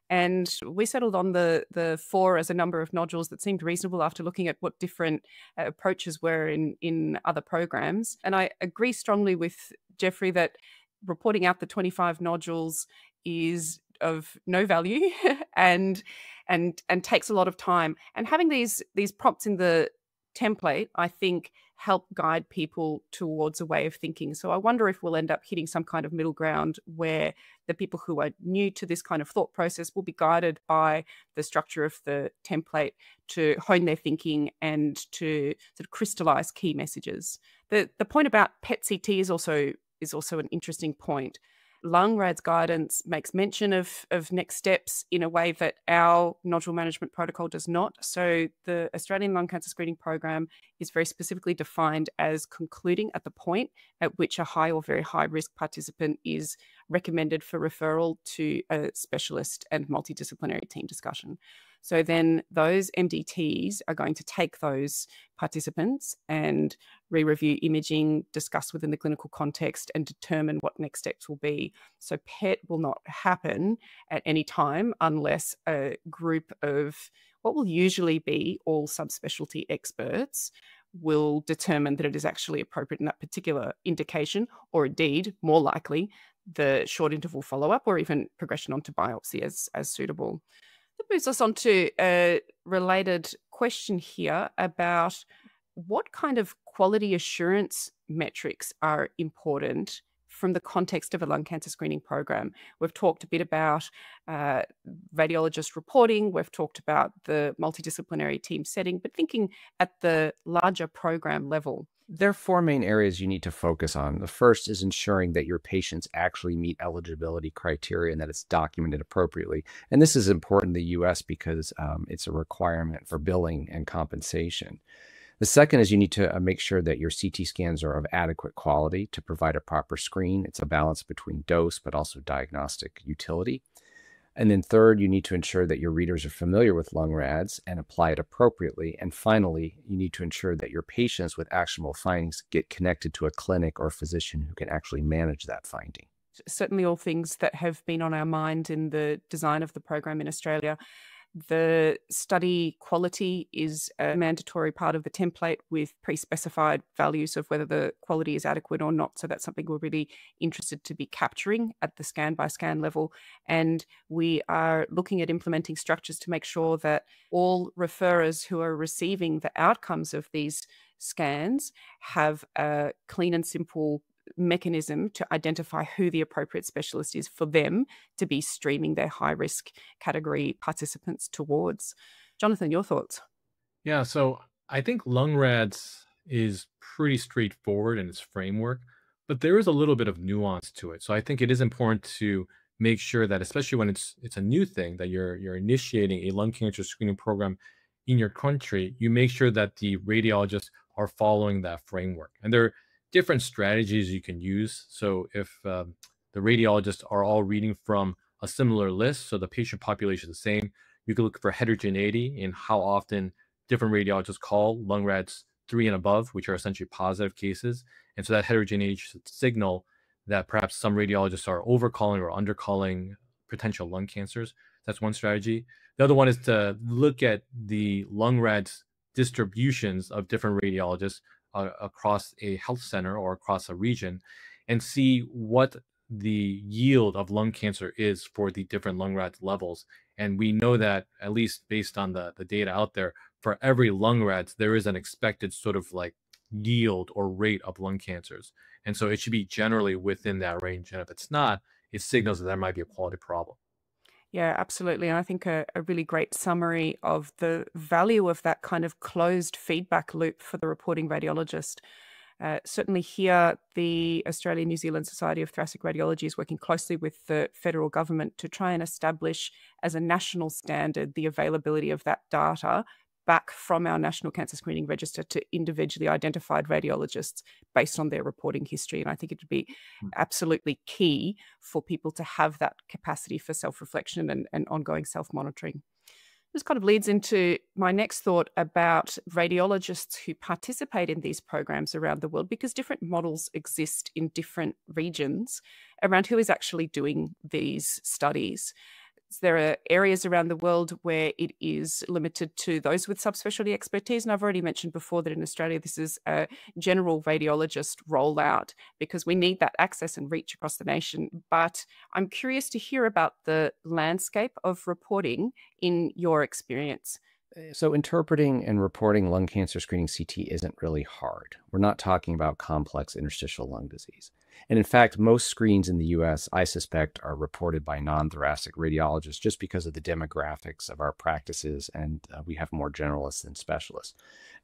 And we settled on the 4 as a number of nodules that seemed reasonable after looking at what different approaches were in other programs. And I agree strongly with Jeffrey that reporting out the 25 nodules is of no value and takes a lot of time. And having these prompts in the template, I think, help guide people towards a way of thinking. So I wonder if we'll end up hitting some kind of middle ground where the people who are new to this kind of thought process will be guided by the structure of the template to hone their thinking and to sort of crystallize key messages. The point about PET-CT is also an interesting point. LungRad's guidance makes mention of next steps in a way that our nodule management protocol does not. So the Australian Lung Cancer Screening Program is very specifically defined as concluding at the point at which a high or very high risk participant is recommended for referral to a specialist and multidisciplinary team discussion. So then those MDTs are going to take those participants and re-review imaging, discuss within the clinical context, and determine what next steps will be. So PET will not happen at any time unless a group of what will usually be all subspecialty experts will determine that it is actually appropriate in that particular indication, or indeed, more likely, the short interval follow-up or even progression onto biopsy as suitable. That moves us on to a related question here about what kind of quality assurance metrics are important from the context of a lung cancer screening program. We've talked a bit about radiologist reporting. We've talked about the multidisciplinary team setting, but thinking at the larger program level. There are 4 main areas you need to focus on. The first is ensuring that your patients actually meet eligibility criteria and that it's documented appropriately. And this is important in the US because it's a requirement for billing and compensation. The second is you need to make sure that your CT scans are of adequate quality to provide a proper screen. It's a balance between dose, but also diagnostic utility. And then third, you need to ensure that your readers are familiar with LungRads and apply it appropriately. And finally, you need to ensure that your patients with actionable findings get connected to a clinic or physician who can actually manage that finding. Certainly all things that have been on our mind in the design of the program in Australia. The study quality is a mandatory part of the template with pre-specified values of whether the quality is adequate or not. So that's something we're really interested to be capturing at the scan-by-scan level. And we are looking at implementing structures to make sure that all referrers who are receiving the outcomes of these scans have a clean and simple mechanism to identify who the appropriate specialist is for them to be streaming their high-risk category participants towards. Jonathan, your thoughts? Yeah, so I think LungRads is pretty straightforward in its framework, but there is a little bit of nuance to it. So I think it is important to make sure that, especially when it's a new thing, that you're initiating a lung cancer screening program in your country, you make sure that the radiologists are following that framework. And there are different strategies you can use. So if the radiologists are all reading from a similar list, so the patient population is the same, you can look for heterogeneity in how often different radiologists call LungRads 3 and above, which are essentially positive cases. And so that heterogeneity should signal that perhaps some radiologists are overcalling or undercalling potential lung cancers. That's one strategy. The other one is to look at the LungRads distributions of different radiologists across a health center or across a region and see what the yield of lung cancer is for the different LungRads levels. And we know that, at least based on the data out there, for every LungRads, there is an expected sort of like yield or rate of lung cancers. And so it should be generally within that range. And if it's not, it signals that there might be a quality problem. Yeah, absolutely. And I think a really great summary of the value of that kind of closed feedback loop for the reporting radiologist. Certainly here, the Australian New Zealand Society of Thoracic Radiology is working closely with the federal government to try and establish as a national standard the availability of that data back from our National Cancer Screening Register to individually identified radiologists based on their reporting history. And I think it would be absolutely key for people to have that capacity for self-reflection and ongoing self-monitoring. This kind of leads into my next thought about radiologists who participate in these programs around the world, because different models exist in different regions around who is actually doing these studies. There are areas around the world where it is limited to those with subspecialty expertise. And I've already mentioned before that in Australia, this is a general radiologist rollout because we need that access and reach across the nation. But I'm curious to hear about the landscape of reporting in your experience. So interpreting and reporting lung cancer screening CT isn't really hard. We're not talking about complex interstitial lung disease. And in fact, most screens in the US, I suspect, are reported by non-thoracic radiologists just because of the demographics of our practices, and we have more generalists than specialists.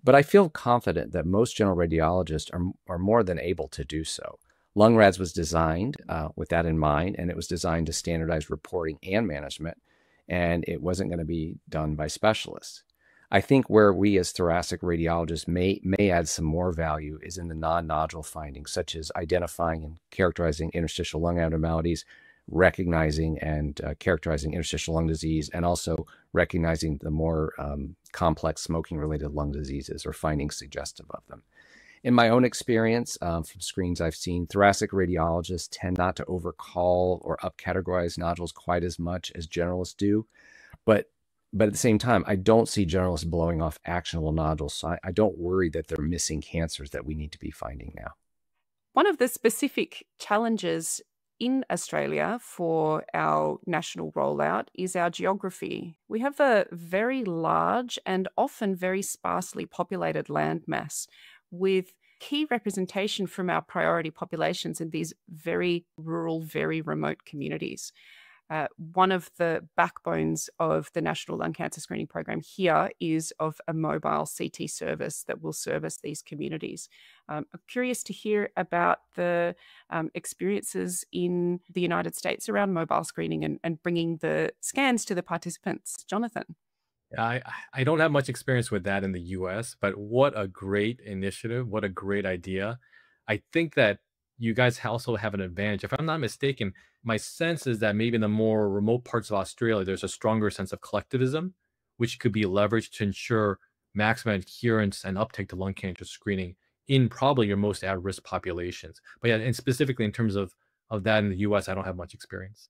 But I feel confident that most general radiologists are more than able to do so. LungRads was designed with that in mind, and it was designed to standardize reporting and management, and it wasn't going to be done by specialists. I think where we as thoracic radiologists may add some more value is in the non-nodule findings, such as identifying and characterizing interstitial lung abnormalities, recognizing and characterizing interstitial lung disease, and also recognizing the more complex smoking-related lung diseases or findings suggestive of them. In my own experience from screens I've seen, thoracic radiologists tend not to overcall or upcategorize nodules quite as much as generalists do, but at the same time, I don't see generalists blowing off actionable nodules, so I don't worry that they're missing cancers that we need to be finding now. One of the specific challenges in Australia for our national rollout is our geography. We have a very large and often very sparsely populated landmass with key representation from our priority populations in these very rural, very remote communities. One of the backbones of the National Lung Cancer Screening Program here is of a mobile CT service that will service these communities. I'm curious to hear about the experiences in the United States around mobile screening and bringing the scans to the participants. Jonathan. I don't have much experience with that in the US, but what a great initiative. What a great idea. I think that you guys also have an advantage. If I'm not mistaken, my sense is that maybe in the more remote parts of Australia, there's a stronger sense of collectivism, which could be leveraged to ensure maximum adherence and uptake to lung cancer screening in probably your most at-risk populations. But yeah, and specifically in terms of that in the US, I don't have much experience.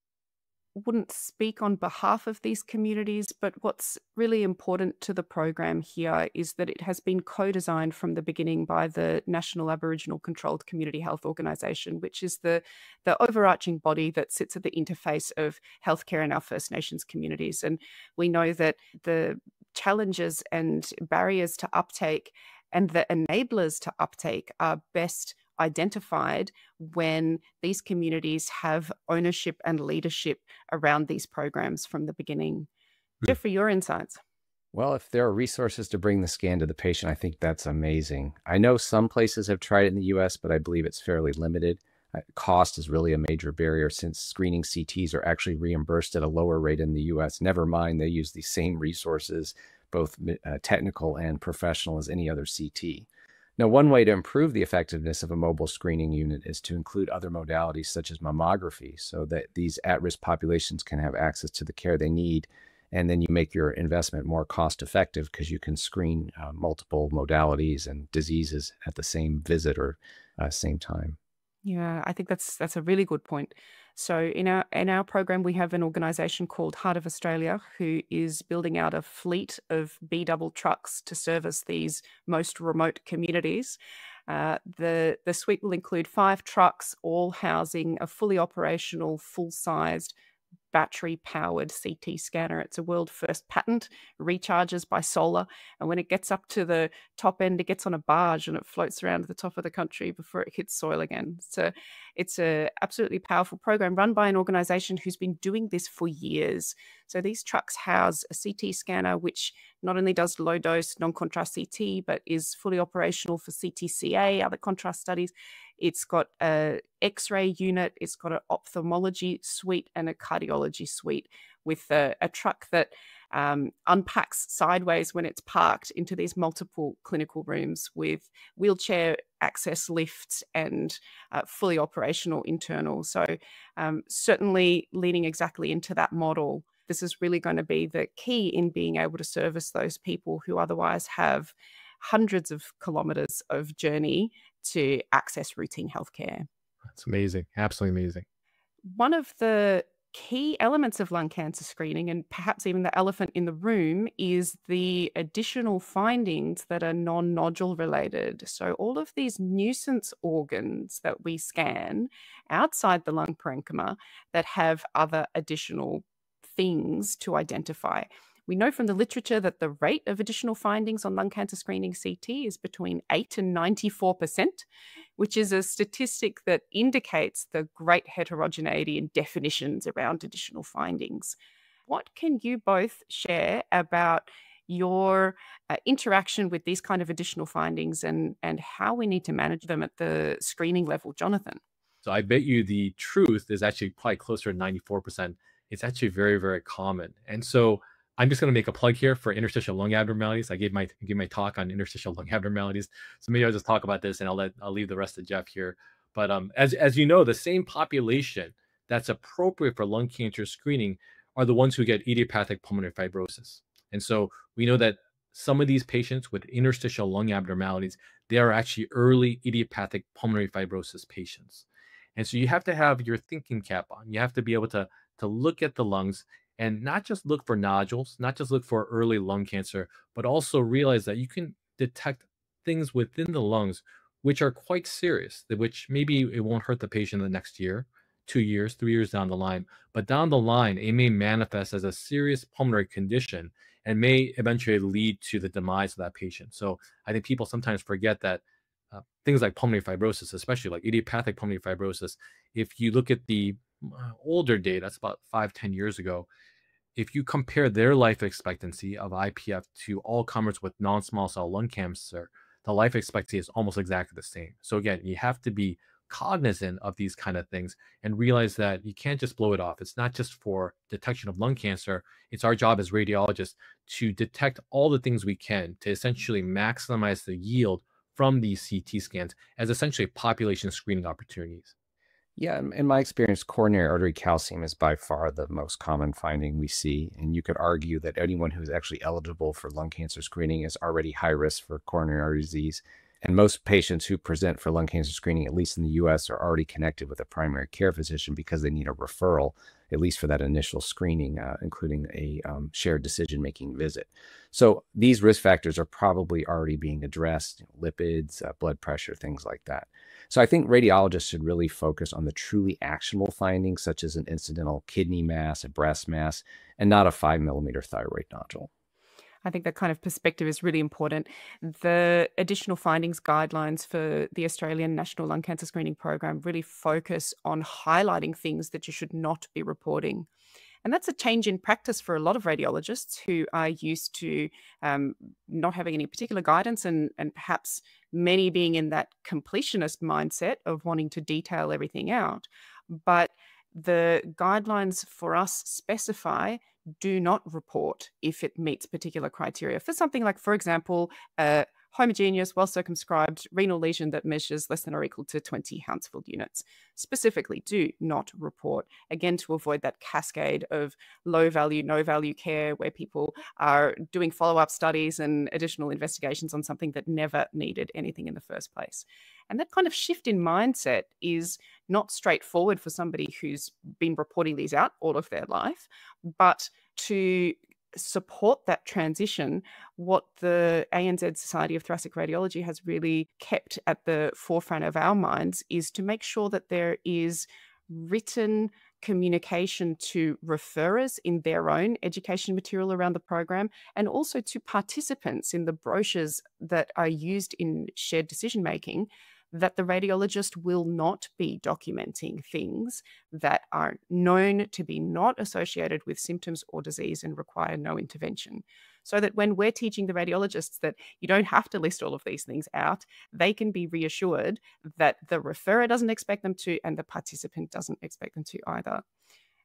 Wouldn't speak on behalf of these communities, but what's really important to the program here is that it has been co-designed from the beginning by the National Aboriginal Controlled Community Health Organisation, which is the overarching body that sits at the interface of healthcare in our First Nations communities. And we know that the challenges and barriers to uptake and the enablers to uptake are best identified when these communities have ownership and leadership around these programs from the beginning. Jeffrey, your insights. Well, if there are resources to bring the scan to the patient, I think that's amazing. I know some places have tried it in the US, but I believe it's fairly limited. Cost is really a major barrier since screening CTs are actually reimbursed at a lower rate in the US. Never mind, they use the same resources, both technical and professional, as any other CT. Now, one way to improve the effectiveness of a mobile screening unit is to include other modalities such as mammography so that these at-risk populations can have access to the care they need. And then you make your investment more cost effective because you can screen multiple modalities and diseases at the same visit or same time. Yeah, I think that's a really good point. So in our program, we have an organisation called Heart of Australia who is building out a fleet of B-double trucks to service these most remote communities. The suite will include 5 trucks, all housing a fully operational, full-sized, battery-powered CT scanner. It's a world-first patent, recharges by solar, and when it gets up to the top end, it gets on a barge and it floats around to the top of the country before it hits soil again. So it's a absolutely powerful program run by an organisation who's been doing this for years. So these trucks house a CT scanner, which not only does low-dose non-contrast CT, but is fully operational for CTCA, other contrast studies. It's got an X-ray unit, it's got an ophthalmology suite and a cardiology suite with a truck that unpacks sideways when it's parked into these multiple clinical rooms with wheelchair access lifts and fully operational internal. So certainly leaning exactly into that model. This is really going to be the key in being able to service those people who otherwise have hundreds of kilometers of journey to access routine healthcare. That's amazing. Absolutely amazing. One of the key elements of lung cancer screening, and perhaps even the elephant in the room, is the additional findings that are non-nodule related. So all of these nuisance organs that we scan outside the lung parenchyma that have other additional things to identify. We know from the literature that the rate of additional findings on lung cancer screening CT is between 8 and 94%, which is a statistic that indicates the great heterogeneity in definitions around additional findings. What can you both share about your interaction with these kind of additional findings and how we need to manage them at the screening level, Jonathan? So I bet you the truth is actually probably closer to 94%. It's actually very, very common. And so I'm just going to make a plug here for interstitial lung abnormalities. I gave my talk on interstitial lung abnormalities, so maybe I'll just talk about this, and I'll leave the rest to Jeff here. But as you know, the same population that's appropriate for lung cancer screening are the ones who get idiopathic pulmonary fibrosis. And so we know that some of these patients with interstitial lung abnormalities, they are actually early idiopathic pulmonary fibrosis patients. And so you have to have your thinking cap on. You have to be able to look at the lungs and not just look for nodules, not just look for early lung cancer, but also realize that you can detect things within the lungs which are quite serious, which maybe it won't hurt the patient the next year, 2 years, 3 years down the line. But down the line, it may manifest as a serious pulmonary condition and may eventually lead to the demise of that patient. So I think people sometimes forget that things like pulmonary fibrosis, especially like idiopathic pulmonary fibrosis, if you look at the older data, that's about 5-10 years ago, if you compare their life expectancy of IPF to all comers with non-small cell lung cancer, the life expectancy is almost exactly the same. So again, you have to be cognizant of these kind of things and realize that you can't just blow it off. It's not just for detection of lung cancer. It's our job as radiologists to detect all the things we can to essentially maximize the yield from these CT scans as essentially population screening opportunities. Yeah, in my experience, coronary artery calcium is by far the most common finding we see. And you could argue that anyone who's actually eligible for lung cancer screening is already high risk for coronary artery disease. And most patients who present for lung cancer screening, at least in the US, are already connected with a primary care physician because they need a referral, at least for that initial screening, including a shared decision-making visit. So these risk factors are probably already being addressed, lipids, blood pressure, things like that. So I think radiologists should really focus on the truly actionable findings, such as an incidental kidney mass, a breast mass, and not a 5-millimeter thyroid nodule. I think that kind of perspective is really important. The additional findings guidelines for the Australian National Lung Cancer Screening Program really focus on highlighting things that you should not be reporting. And that's a change in practice for a lot of radiologists who are used to not having any particular guidance and perhaps many being in that completionist mindset of wanting to detail everything out. But the guidelines for us specify do not report if it meets particular criteria for something like, for example, a homogeneous, well-circumscribed renal lesion that measures less than or equal to 20 Hounsfield units. Specifically, do not report, again, to avoid that cascade of low-value, no-value care where people are doing follow-up studies and additional investigations on something that never needed anything in the first place. And that kind of shift in mindset is not straightforward for somebody who's been reporting these out all of their life, but to support that transition, what the ANZ Society of Thoracic Radiology has really kept at the forefront of our minds is to make sure that there is written communication to referrers in their own education material around the program, and also to participants in the brochures that are used in shared decision making, that the radiologist will not be documenting things that are known to be not associated with symptoms or disease and require no intervention. So that when we're teaching the radiologists that you don't have to list all of these things out, they can be reassured that the referrer doesn't expect them to and the participant doesn't expect them to either.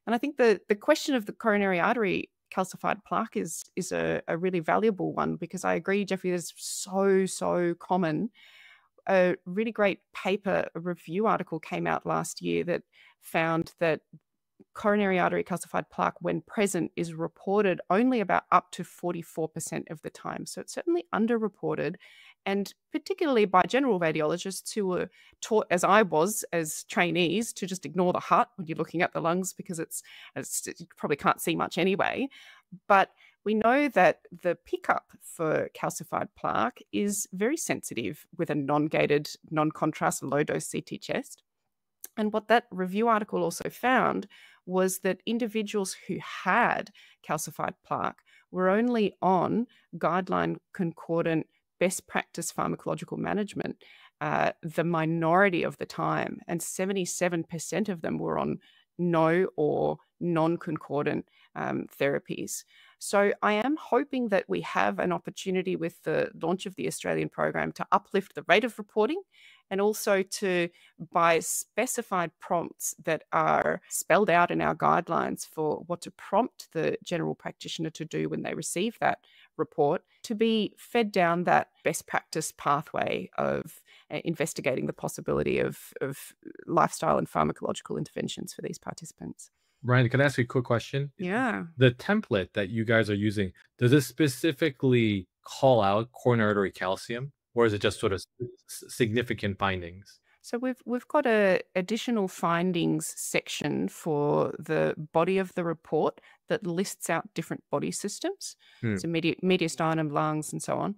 And I think the question of the coronary artery calcified plaque is a really valuable one, because I agree, Jeffrey, it's so common. A really great paper, a review article came out last year that found that coronary artery calcified plaque, when present, is reported only about up to 44% of the time. So it's certainly underreported, and particularly by general radiologists who were taught, as I was, as trainees, to just ignore the heart when you're looking at the lungs, because you probably can't see much anyway. But we know that the pickup for calcified plaque is very sensitive with a non-gated, non-contrast, low-dose CT chest. And what that review article also found was that individuals who had calcified plaque were only on guideline concordant best practice pharmacological management the minority of the time, and 77% of them were on no or non-concordant therapies. So I am hoping that we have an opportunity with the launch of the Australian program to uplift the rate of reporting, and also to, by specified prompts that are spelled out in our guidelines for what to prompt the general practitioner to do when they receive that report, to be fed down that best practice pathway of investigating the possibility of lifestyle and pharmacological interventions for these participants. Ryan, can I ask you a quick question? Yeah. The template that you guys are using, does it specifically call out coronary artery calcium, or is it just sort of significant findings? So we've got a additional findings section for the body of the report that lists out different body systems, so mediastinum, lungs, and so on.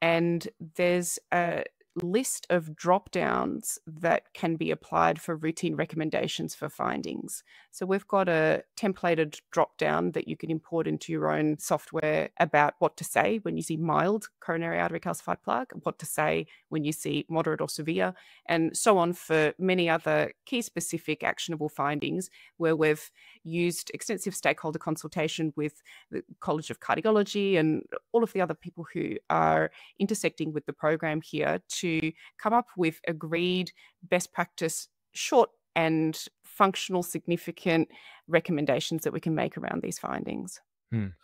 And there's a list of drop downs that can be applied for routine recommendations for findings. So we've got a templated drop down that you can import into your own software about what to say when you see mild coronary artery calcified plaque, what to say when you see moderate or severe, and so on, for many other key specific actionable findings, where we've used extensive stakeholder consultation with the College of Cardiology and all of the other people who are intersecting with the program here to come up with agreed best practice, short and functional significant recommendations that we can make around these findings.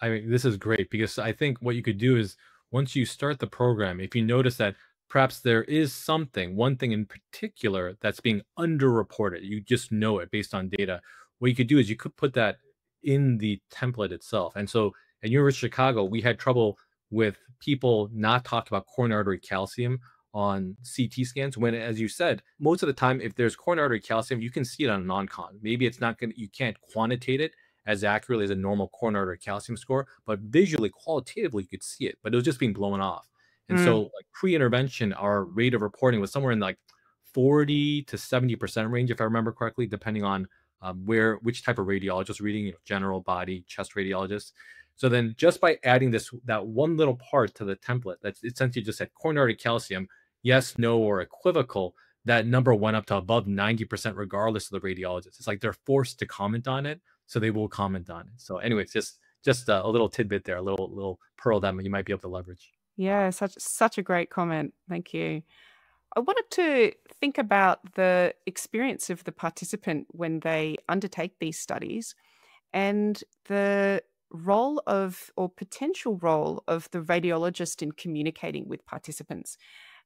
I mean, this is great, because I think what you could do is, once you start the program, if you notice that perhaps there is one thing in particular that's being underreported, you just know it based on data, what you could do is you could put that in the template itself. And so at University of Chicago, we had trouble with people not talking about coronary artery calcium on CT scans, when, as you said, most of the time, if there's coronary artery calcium, you can see it on a non-con. Maybe it's not going to, you can't quantitate it as accurately as a normal coronary artery calcium score, but visually, qualitatively, you could see it, but it was just being blown off. And so, like, pre-intervention, our rate of reporting was somewhere in like 40 to 70% range, if I remember correctly, depending on which type of radiologist reading, general, body, chest radiologist. So then, just by adding that one little part to the template, that's essentially just said coronary calcium, yes, no, or equivocal, that number went up to above 90% regardless of the radiologist. It's like they're forced to comment on it, so they will comment on it. So anyways, just a little tidbit there, a little pearl that you might be able to leverage. Yeah, such a great comment. Thank you. I wanted to think about the experience of the participant when they undertake these studies, and the role of, or potential role of, the radiologist in communicating with participants.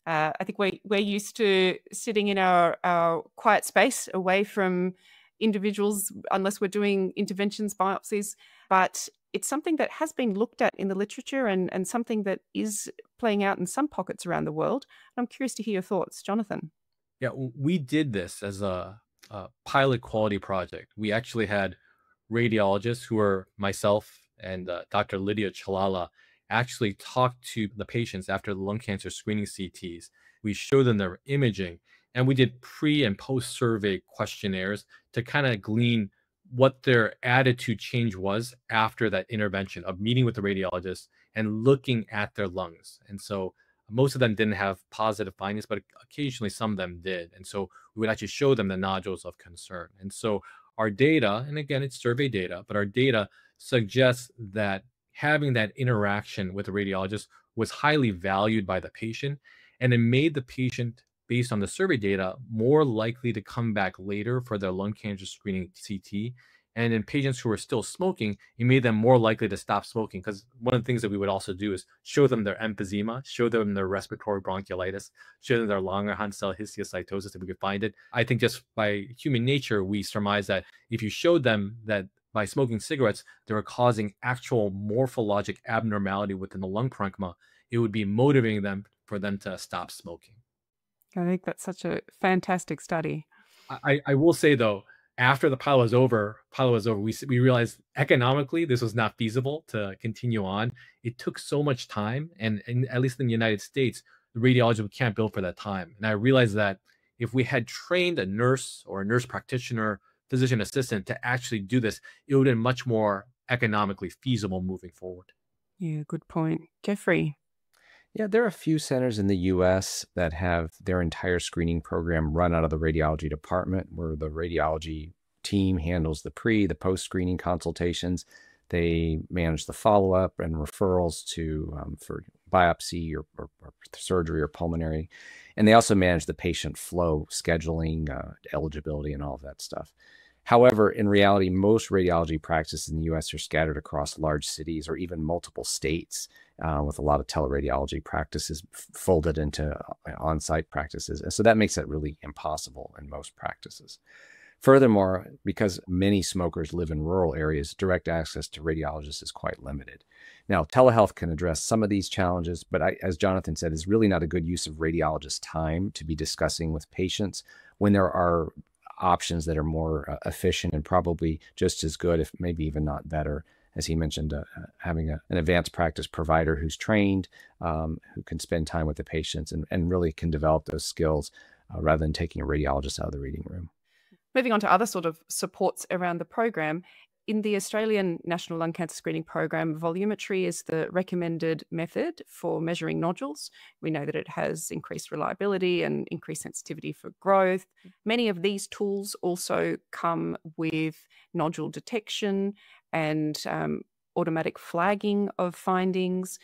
I think we're used to sitting in our quiet space away from individuals unless we're doing interventions, biopsies, but it's something that has been looked at in the literature and something that is playing out in some pockets around the world. I'm curious to hear your thoughts, Jonathan. Yeah, we did this as a pilot quality project. We actually had radiologists, who were myself and Dr. Lydia Chalala, actually talk to the patients after the lung cancer screening CTs. We showed them their imaging, and we did pre and post survey questionnaires to kind of glean what their attitude change was after that intervention of meeting with the radiologist and looking at their lungs. And so most of them didn't have positive findings, but occasionally some of them did. And so we would actually show them the nodules of concern. And so our data, and again, it's survey data, but our data suggests that having that interaction with the radiologist was highly valued by the patient, and it made the patient, based on the survey data, more likely to come back later for their lung cancer screening CT. And in patients who are still smoking, it made them more likely to stop smoking, because one of the things that we would also do is show them their emphysema, show them their respiratory bronchiolitis, show them their Langerhans cell histiocytosis if we could find it. I think just by human nature, we surmise that if you showed them that by smoking cigarettes, they were causing actual morphologic abnormality within the lung parenchyma, it would be motivating them for them to stop smoking. I think that's such a fantastic study. I will say, though, after the pilot was over, we realized economically this was not feasible to continue on. It took so much time, and at least in the United States, the radiology can't bill for that time. And I realized that if we had trained a nurse or a nurse practitioner, physician assistant to actually do this, it would have been much more economically feasible moving forward. Yeah, good point. Jeffrey? Yeah, there are a few centers in the U.S. that have their entire screening program run out of the radiology department, where the radiology team handles the the post-screening consultations. They manage the follow-up and referrals to for biopsy or surgery or pulmonary. And they also manage the patient flow, scheduling, eligibility, and all of that stuff. However, in reality, most radiology practices in the U.S. are scattered across large cities or even multiple states, with a lot of teleradiology practices folded into on-site practices. And so that makes it really impossible in most practices. Furthermore, because many smokers live in rural areas, direct access to radiologists is quite limited. Now, telehealth can address some of these challenges, but as Jonathan said, is really not a good use of radiologist time to be discussing with patients when there are options that are more efficient and probably just as good, if maybe even not better. As he mentioned, having an advanced practice provider who's trained, who can spend time with the patients and really can develop those skills rather than taking a radiologist out of the reading room. Moving on to other sort of supports around the program, in the Australian National Lung Cancer Screening Program, volumetry is the recommended method for measuring nodules. We know that it has increased reliability and increased sensitivity for growth. Many of these tools also come with nodule detection and automatic flagging of findings.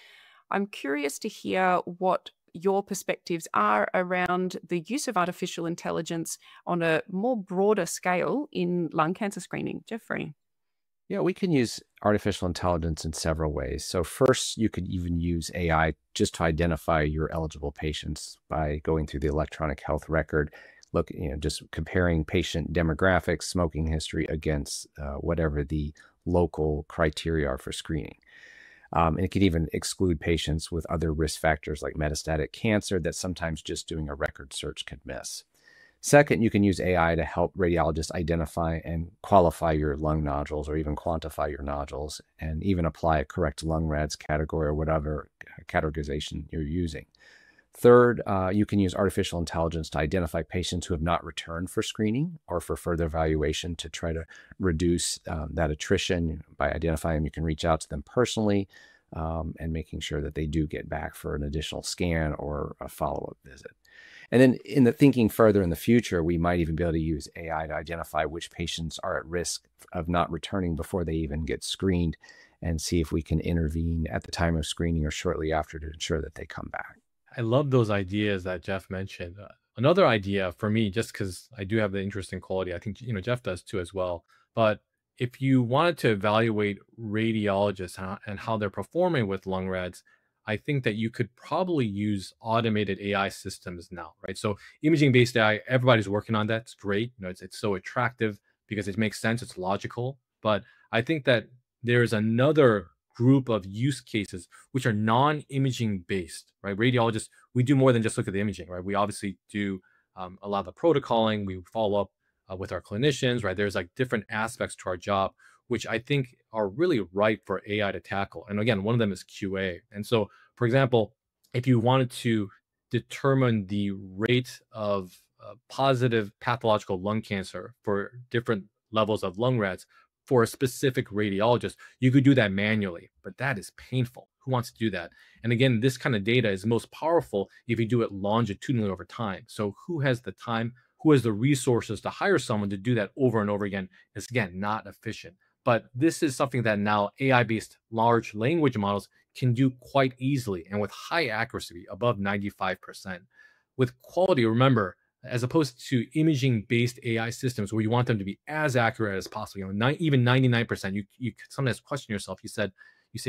I'm curious to hear what your perspectives are around the use of artificial intelligence on a more broader scale in lung cancer screening. Jeffrey? Yeah, we can use artificial intelligence in several ways. So first, you could even use AI just to identify your eligible patients by going through the electronic health record, just comparing patient demographics, smoking history against whatever the local criteria are for screening. And it could even exclude patients with other risk factors like metastatic cancer that sometimes just doing a record search could miss. Second, you can use AI to help radiologists identify and qualify your lung nodules or even quantify your nodules and even apply a correct lung RADS category or whatever categorization you're using. Third, you can use artificial intelligence to identify patients who have not returned for screening or for further evaluation to try to reduce that attrition. By identifying them, you can reach out to them personally and making sure that they do get back for an additional scan or a follow-up visit. And then in the thinking further in the future, we might even be able to use AI to identify which patients are at risk of not returning before they even get screened and see if we can intervene at the time of screening or shortly after to ensure that they come back. I love those ideas that Jeff mentioned. Another idea for me, just because I do have the interest in quality, I think Jeff does too as well. But if you wanted to evaluate radiologists and how they're performing with lung RADS, I think that you could probably use automated AI systems now, right? So imaging-based AI, everybody's working on that. It's great. It's so attractive because it makes sense. It's logical. But I think that there's another group of use cases which are non-imaging based, right? Radiologists, we do more than just look at the imaging, right? We obviously do a lot of the protocoling. We follow up with our clinicians, right? There's like different aspects to our job, which I think are really ripe for AI to tackle. And again, one of them is QA. And so, for example, if you wanted to determine the rate of positive pathological lung cancer for different levels of lung RADS for a specific radiologist, you could do that manually, but that is painful. Who wants to do that? And again, this kind of data is most powerful if you do it longitudinally over time. So who has the time, who has the resources to hire someone to do that over and over again? It's, again, not efficient. But this is something that now AI-based large language models can do quite easily and with high accuracy, above 95%. With quality, remember, as opposed to imaging-based AI systems where you want them to be as accurate as possible. You know, even 99%. You sometimes question yourself. You say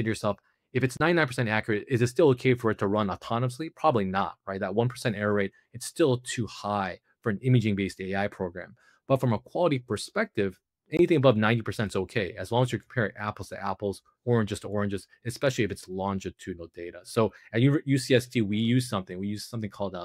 to yourself, if it's 99% accurate, is it still okay for it to run autonomously? Probably not, right? That 1% error rate, it's still too high for an imaging-based AI program. But from a quality perspective, anything above 90% is okay, as long as you're comparing apples to apples, oranges to oranges, especially if it's longitudinal data. So at UCSD, we use something called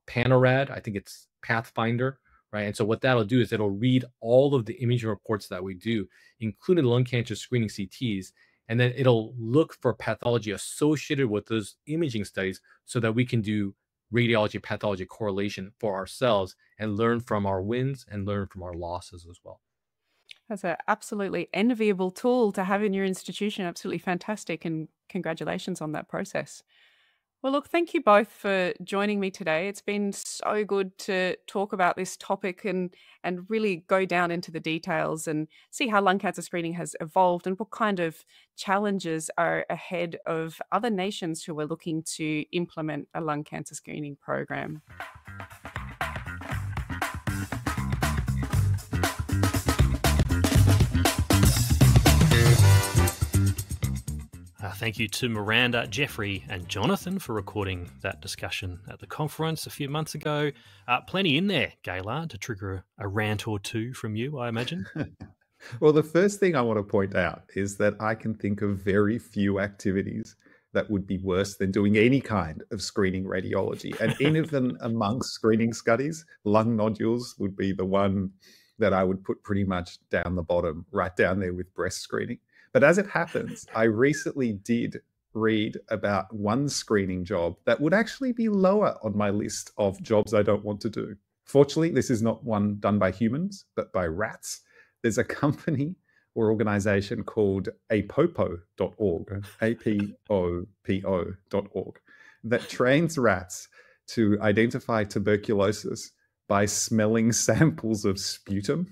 Panorad. I think it's Pathfinder, right? And so what that'll do is it'll read all of the imaging reports that we do, including lung cancer screening CTs, and then it'll look for pathology associated with those imaging studies so that we can do radiology pathology correlation for ourselves and learn from our wins and learn from our losses as well. That's an absolutely enviable tool to have in your institution. Absolutely fantastic. And congratulations on that process. Well, look, thank you both for joining me today. It's been so good to talk about this topic and really go down into the details and see how lung cancer screening has evolved and what kind of challenges are ahead of other nations who are looking to implement a lung cancer screening program. Thank you to Miranda, Jeffrey, and Jonathan for recording that discussion at the conference a few months ago. Plenty in there, Gaylard, to trigger a rant or two from you, I imagine. Well, the first thing I want to point out is that I can think of very few activities that would be worse than doing any kind of screening radiology. And even amongst screening studies, lung nodules would be the one that I would put pretty much down the bottom, right down there with breast screening. But as it happens, I recently did read about one screening job that would actually be lower on my list of jobs I don't want to do. Fortunately, this is not one done by humans, but by rats. There's a company or organization called apopo.org, A-P-O-P-O.org, that trains rats to identify tuberculosis by smelling samples of sputum.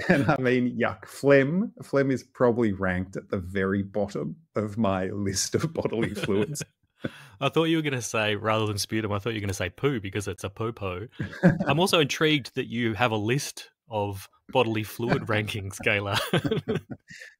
And I mean, yuck, phlegm is probably ranked at the very bottom of my list of bodily fluids. I thought you were going to say, rather than sputum, I thought you were going to say poo because it's a popo. I'm also intrigued that you have a list of bodily fluid rankings, Gaylard.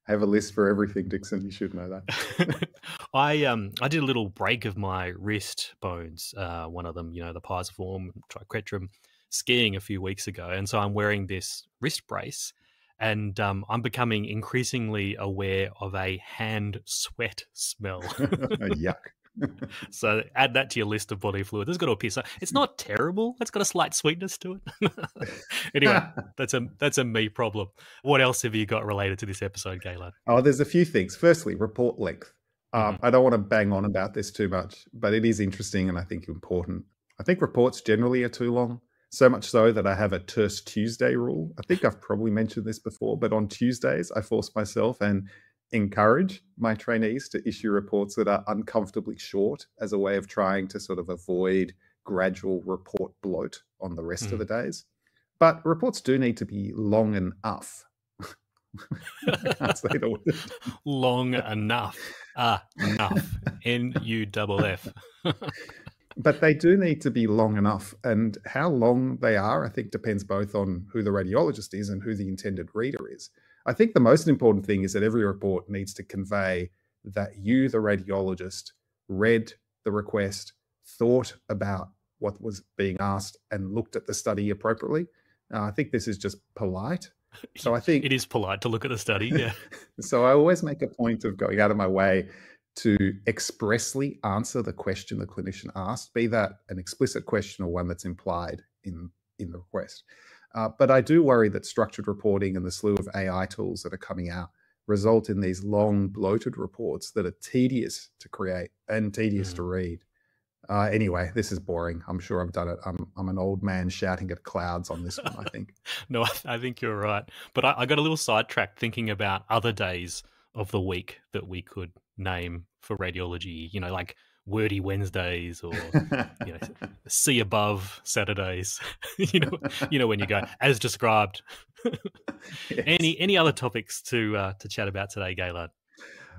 I have a list for everything, Dixon. You should know that. I did a little break of my wrist bones. One of them, the pisiform, triquetrum, skiing a few weeks ago. And so I'm wearing this wrist brace and I'm becoming increasingly aware of a hand sweat smell. Yuck. So add that to your list of bodily fluids. It's got to appear. So it's not terrible. It's got a slight sweetness to it. Anyway, that's a me problem. What else have you got related to this episode, Gaylard? Oh, there's a few things. Firstly, report length. I don't want to bang on about this too much, but it is interesting and I think important. I think reports generally are too long. So much so that I have a terse Tuesday rule. I think I've probably mentioned this before, but on Tuesdays, I force myself and encourage my trainees to issue reports that are uncomfortably short as a way of trying to sort of avoid gradual report bloat on the rest of the days. But reports do need to be long enough. I can't say the word. Long enough. Enough. N-U-F-F. But they do need to be long enough. And how long they are, I think, depends both on who the radiologist is and who the intended reader is. I think the most important thing is that every report needs to convey that you, the radiologist, read the request, thought about what was being asked, and looked at the study appropriately. I think this is just polite. So I think it is polite to look at the study, yeah. So I always make a point of going out of my way to expressly answer the question the clinician asked, be that an explicit question or one that's implied in the request. But I do worry that structured reporting and the slew of AI tools that are coming out result in these long, bloated reports that are tedious to create and tedious to read. Anyway, this is boring. I'm sure I've done it. I'm an old man shouting at clouds on this one, I think. No, I think you're right. But I got a little sidetracked thinking about other days of the week that we could name for radiology, like wordy Wednesdays or see above Saturdays. When you go as described. Yes. Any other topics to chat about today, Gaylard?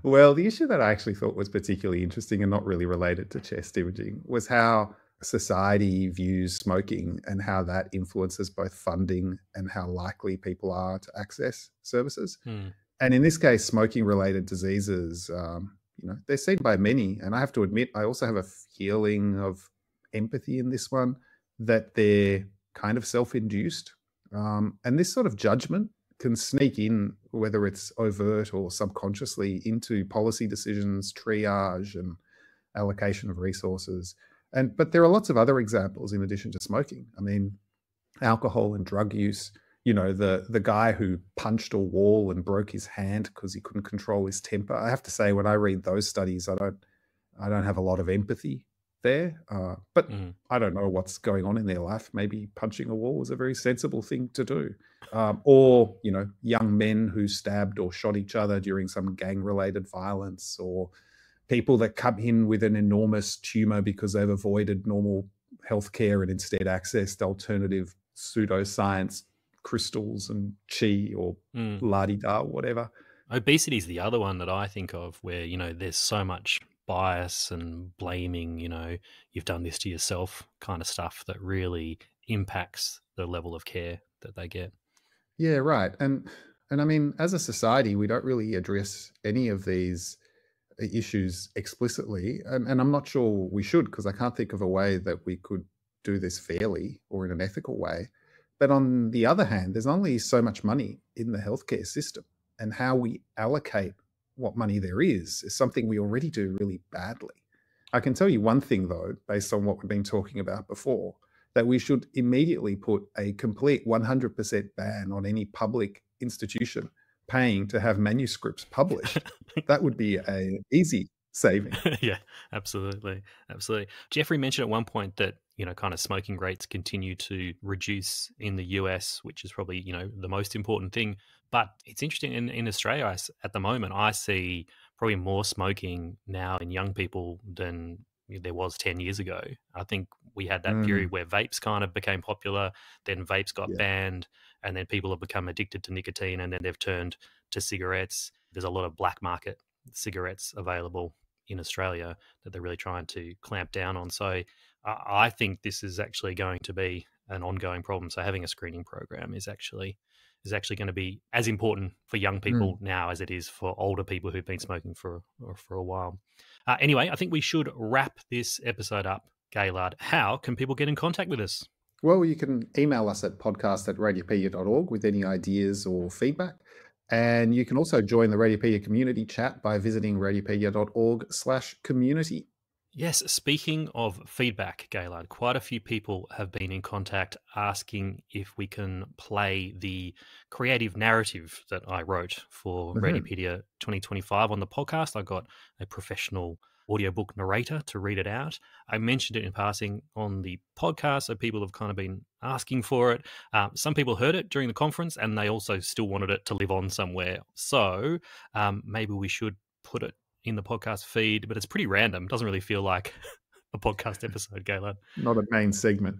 Well, the issue that I actually thought was particularly interesting and not really related to chest imaging was how society views smoking and how that influences both funding and how likely people are to access services. And in this case, smoking-related diseases, they're seen by many. And I have to admit, I also have a feeling of empathy in this one, that they're kind of self-induced. And this sort of judgment can sneak in, whether it's overt or subconsciously, into policy decisions, triage, and allocation of resources. But there are lots of other examples in addition to smoking. I mean, alcohol and drug use. The guy who punched a wall and broke his hand because he couldn't control his temper. I have to say, when I read those studies, I don't have a lot of empathy there. But I don't know what's going on in their life. Maybe punching a wall was a very sensible thing to do. Or young men who stabbed or shot each other during some gang-related violence, or people that come in with an enormous tumor because they've avoided normal healthcare and instead accessed alternative pseudoscience crystals and chi or la-di-da, whatever. Obesity is the other one that I think of, where there's so much bias and blaming, you've done this to yourself kind of stuff that really impacts the level of care that they get. Yeah, right. And I mean, as a society, we don't really address any of these issues explicitly, and I'm not sure we should, because I can't think of a way that we could do this fairly or in an ethical way. But on the other hand, there's only so much money in the healthcare system, and how we allocate what money there is something we already do really badly. I can tell you one thing, though, based on what we've been talking about before, that we should immediately put a complete 100% ban on any public institution paying to have manuscripts published. That would be an easy saving. Yeah, absolutely. Jeffrey mentioned at one point that kind of smoking rates continue to reduce in the US, which is probably the most important thing. But it's interesting in Australia at the moment, I see probably more smoking now in young people than there was 10 years ago. I think we had that period where vapes kind of became popular, then vapes got banned, and then people have become addicted to nicotine, and then they've turned to cigarettes. There's a lot of black market cigarettes available in Australia that they're really trying to clamp down on. So I think this is actually going to be an ongoing problem. So having a screening program is actually going to be as important for young people now as it is for older people who've been smoking for a while. Anyway, I think we should wrap this episode up. Gaylard, how can people get in contact with us? Well, you can email us at podcast@radiopedia.org with any ideas or feedback. And you can also join the Radiopedia community chat by visiting radiopedia.org/community. Yes, speaking of feedback, Gaylard, quite a few people have been in contact asking if we can play the creative narrative that I wrote for Radiopedia 2025 on the podcast. I got a professional audiobook narrator to read it out. I mentioned it in passing on the podcast, so people have kind of been asking for it. Some people heard it during the conference, and they also still wanted it to live on somewhere. So maybe we should put it in the podcast feed, but it's pretty random. It doesn't really feel like a podcast episode, Gaylard. Not a main segment.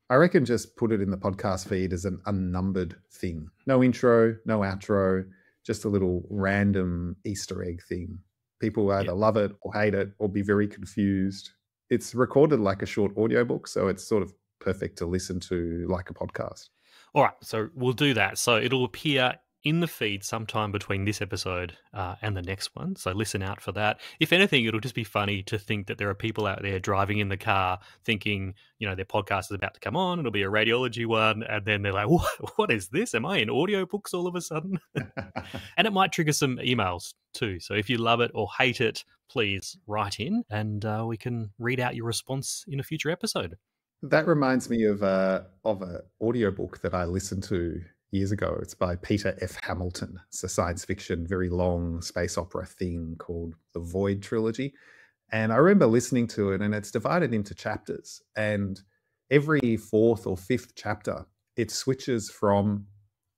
I reckon just put it in the podcast feed as an unnumbered thing. No intro, no outro, just a little random Easter egg thing. People either love it or hate it or be very confused. It's recorded like a short audiobook, so it's sort of perfect to listen to like a podcast. All right, so we'll do that. So it'll appear in the feed sometime between this episode and the next one. So listen out for that. If anything, it'll just be funny to think that there are people out there driving in the car thinking, their podcast is about to come on. It'll be a radiology one. And then they're like, what is this? Am I in audiobooks all of a sudden? And it might trigger some emails too. So if you love it or hate it, please write in and we can read out your response in a future episode. That reminds me of an audiobook that I listened to years ago. It's by Peter F. Hamilton. It's a science fiction, very long space opera thing called The Void Trilogy. And I remember listening to it, and it's divided into chapters. And every fourth or fifth chapter, it switches from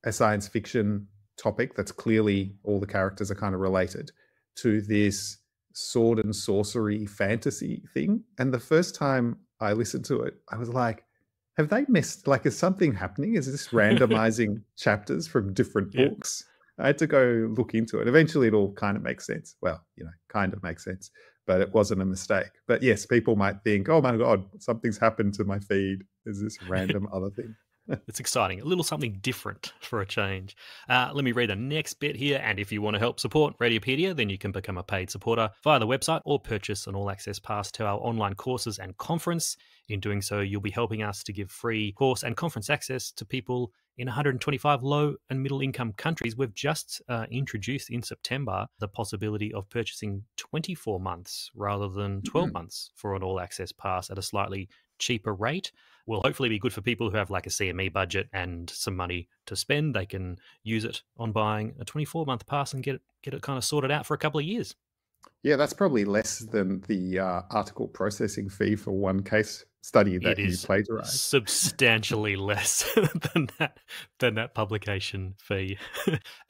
a science fiction topic that's clearly all the characters are kind of related to this sword and sorcery fantasy thing. And the first time I listened to it, I was like, have they missed, is something happening? Is this randomizing chapters from different books? I had to go look into it. Eventually it all kind of makes sense. Well, kind of makes sense. but it wasn't a mistake. But yes, people might think, oh my God, something's happened to my feed. Is this random other thing? It's exciting. A little something different for a change. Let me read the next bit here. And if you want to help support Radiopedia, then you can become a paid supporter via the website or purchase an all-access pass to our online courses and conference. In doing so, you'll be helping us to give free course and conference access to people in 125 low and middle income countries. We've just introduced in September the possibility of purchasing 24 months rather than 12 months for an all-access pass at a slightly cheaper rate. Will hopefully be good for people who have like a CME budget and some money to spend. They can use it on buying a 24-month pass and get it kind of sorted out for a couple of years. Yeah, that's probably less than the article processing fee for one case study that you plagiarized. Substantially less than that publication fee.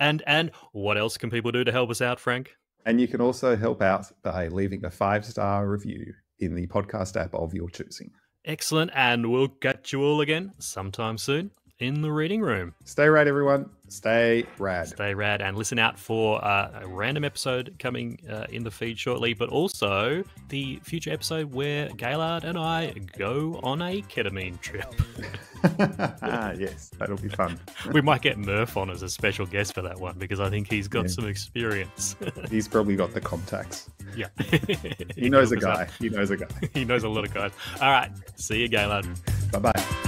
And what else can people do to help us out, Frank? And you can also help out by leaving a 5-star review in the podcast app of your choosing. Excellent. And we'll catch you all again sometime soon in the reading room. Stay rad, everyone. Stay rad. Stay rad. And listen out for a random episode coming in the feed shortly, but also the future episode where Gaylard and I go on a ketamine trip. Yes, that'll be fun. We might get Murph on as a special guest for that one because I think he's got some experience. He's probably got the contacts. Yeah. He knows a guy. He knows a guy. He knows a lot of guys. All right. See you, Gaylard. Bye-bye.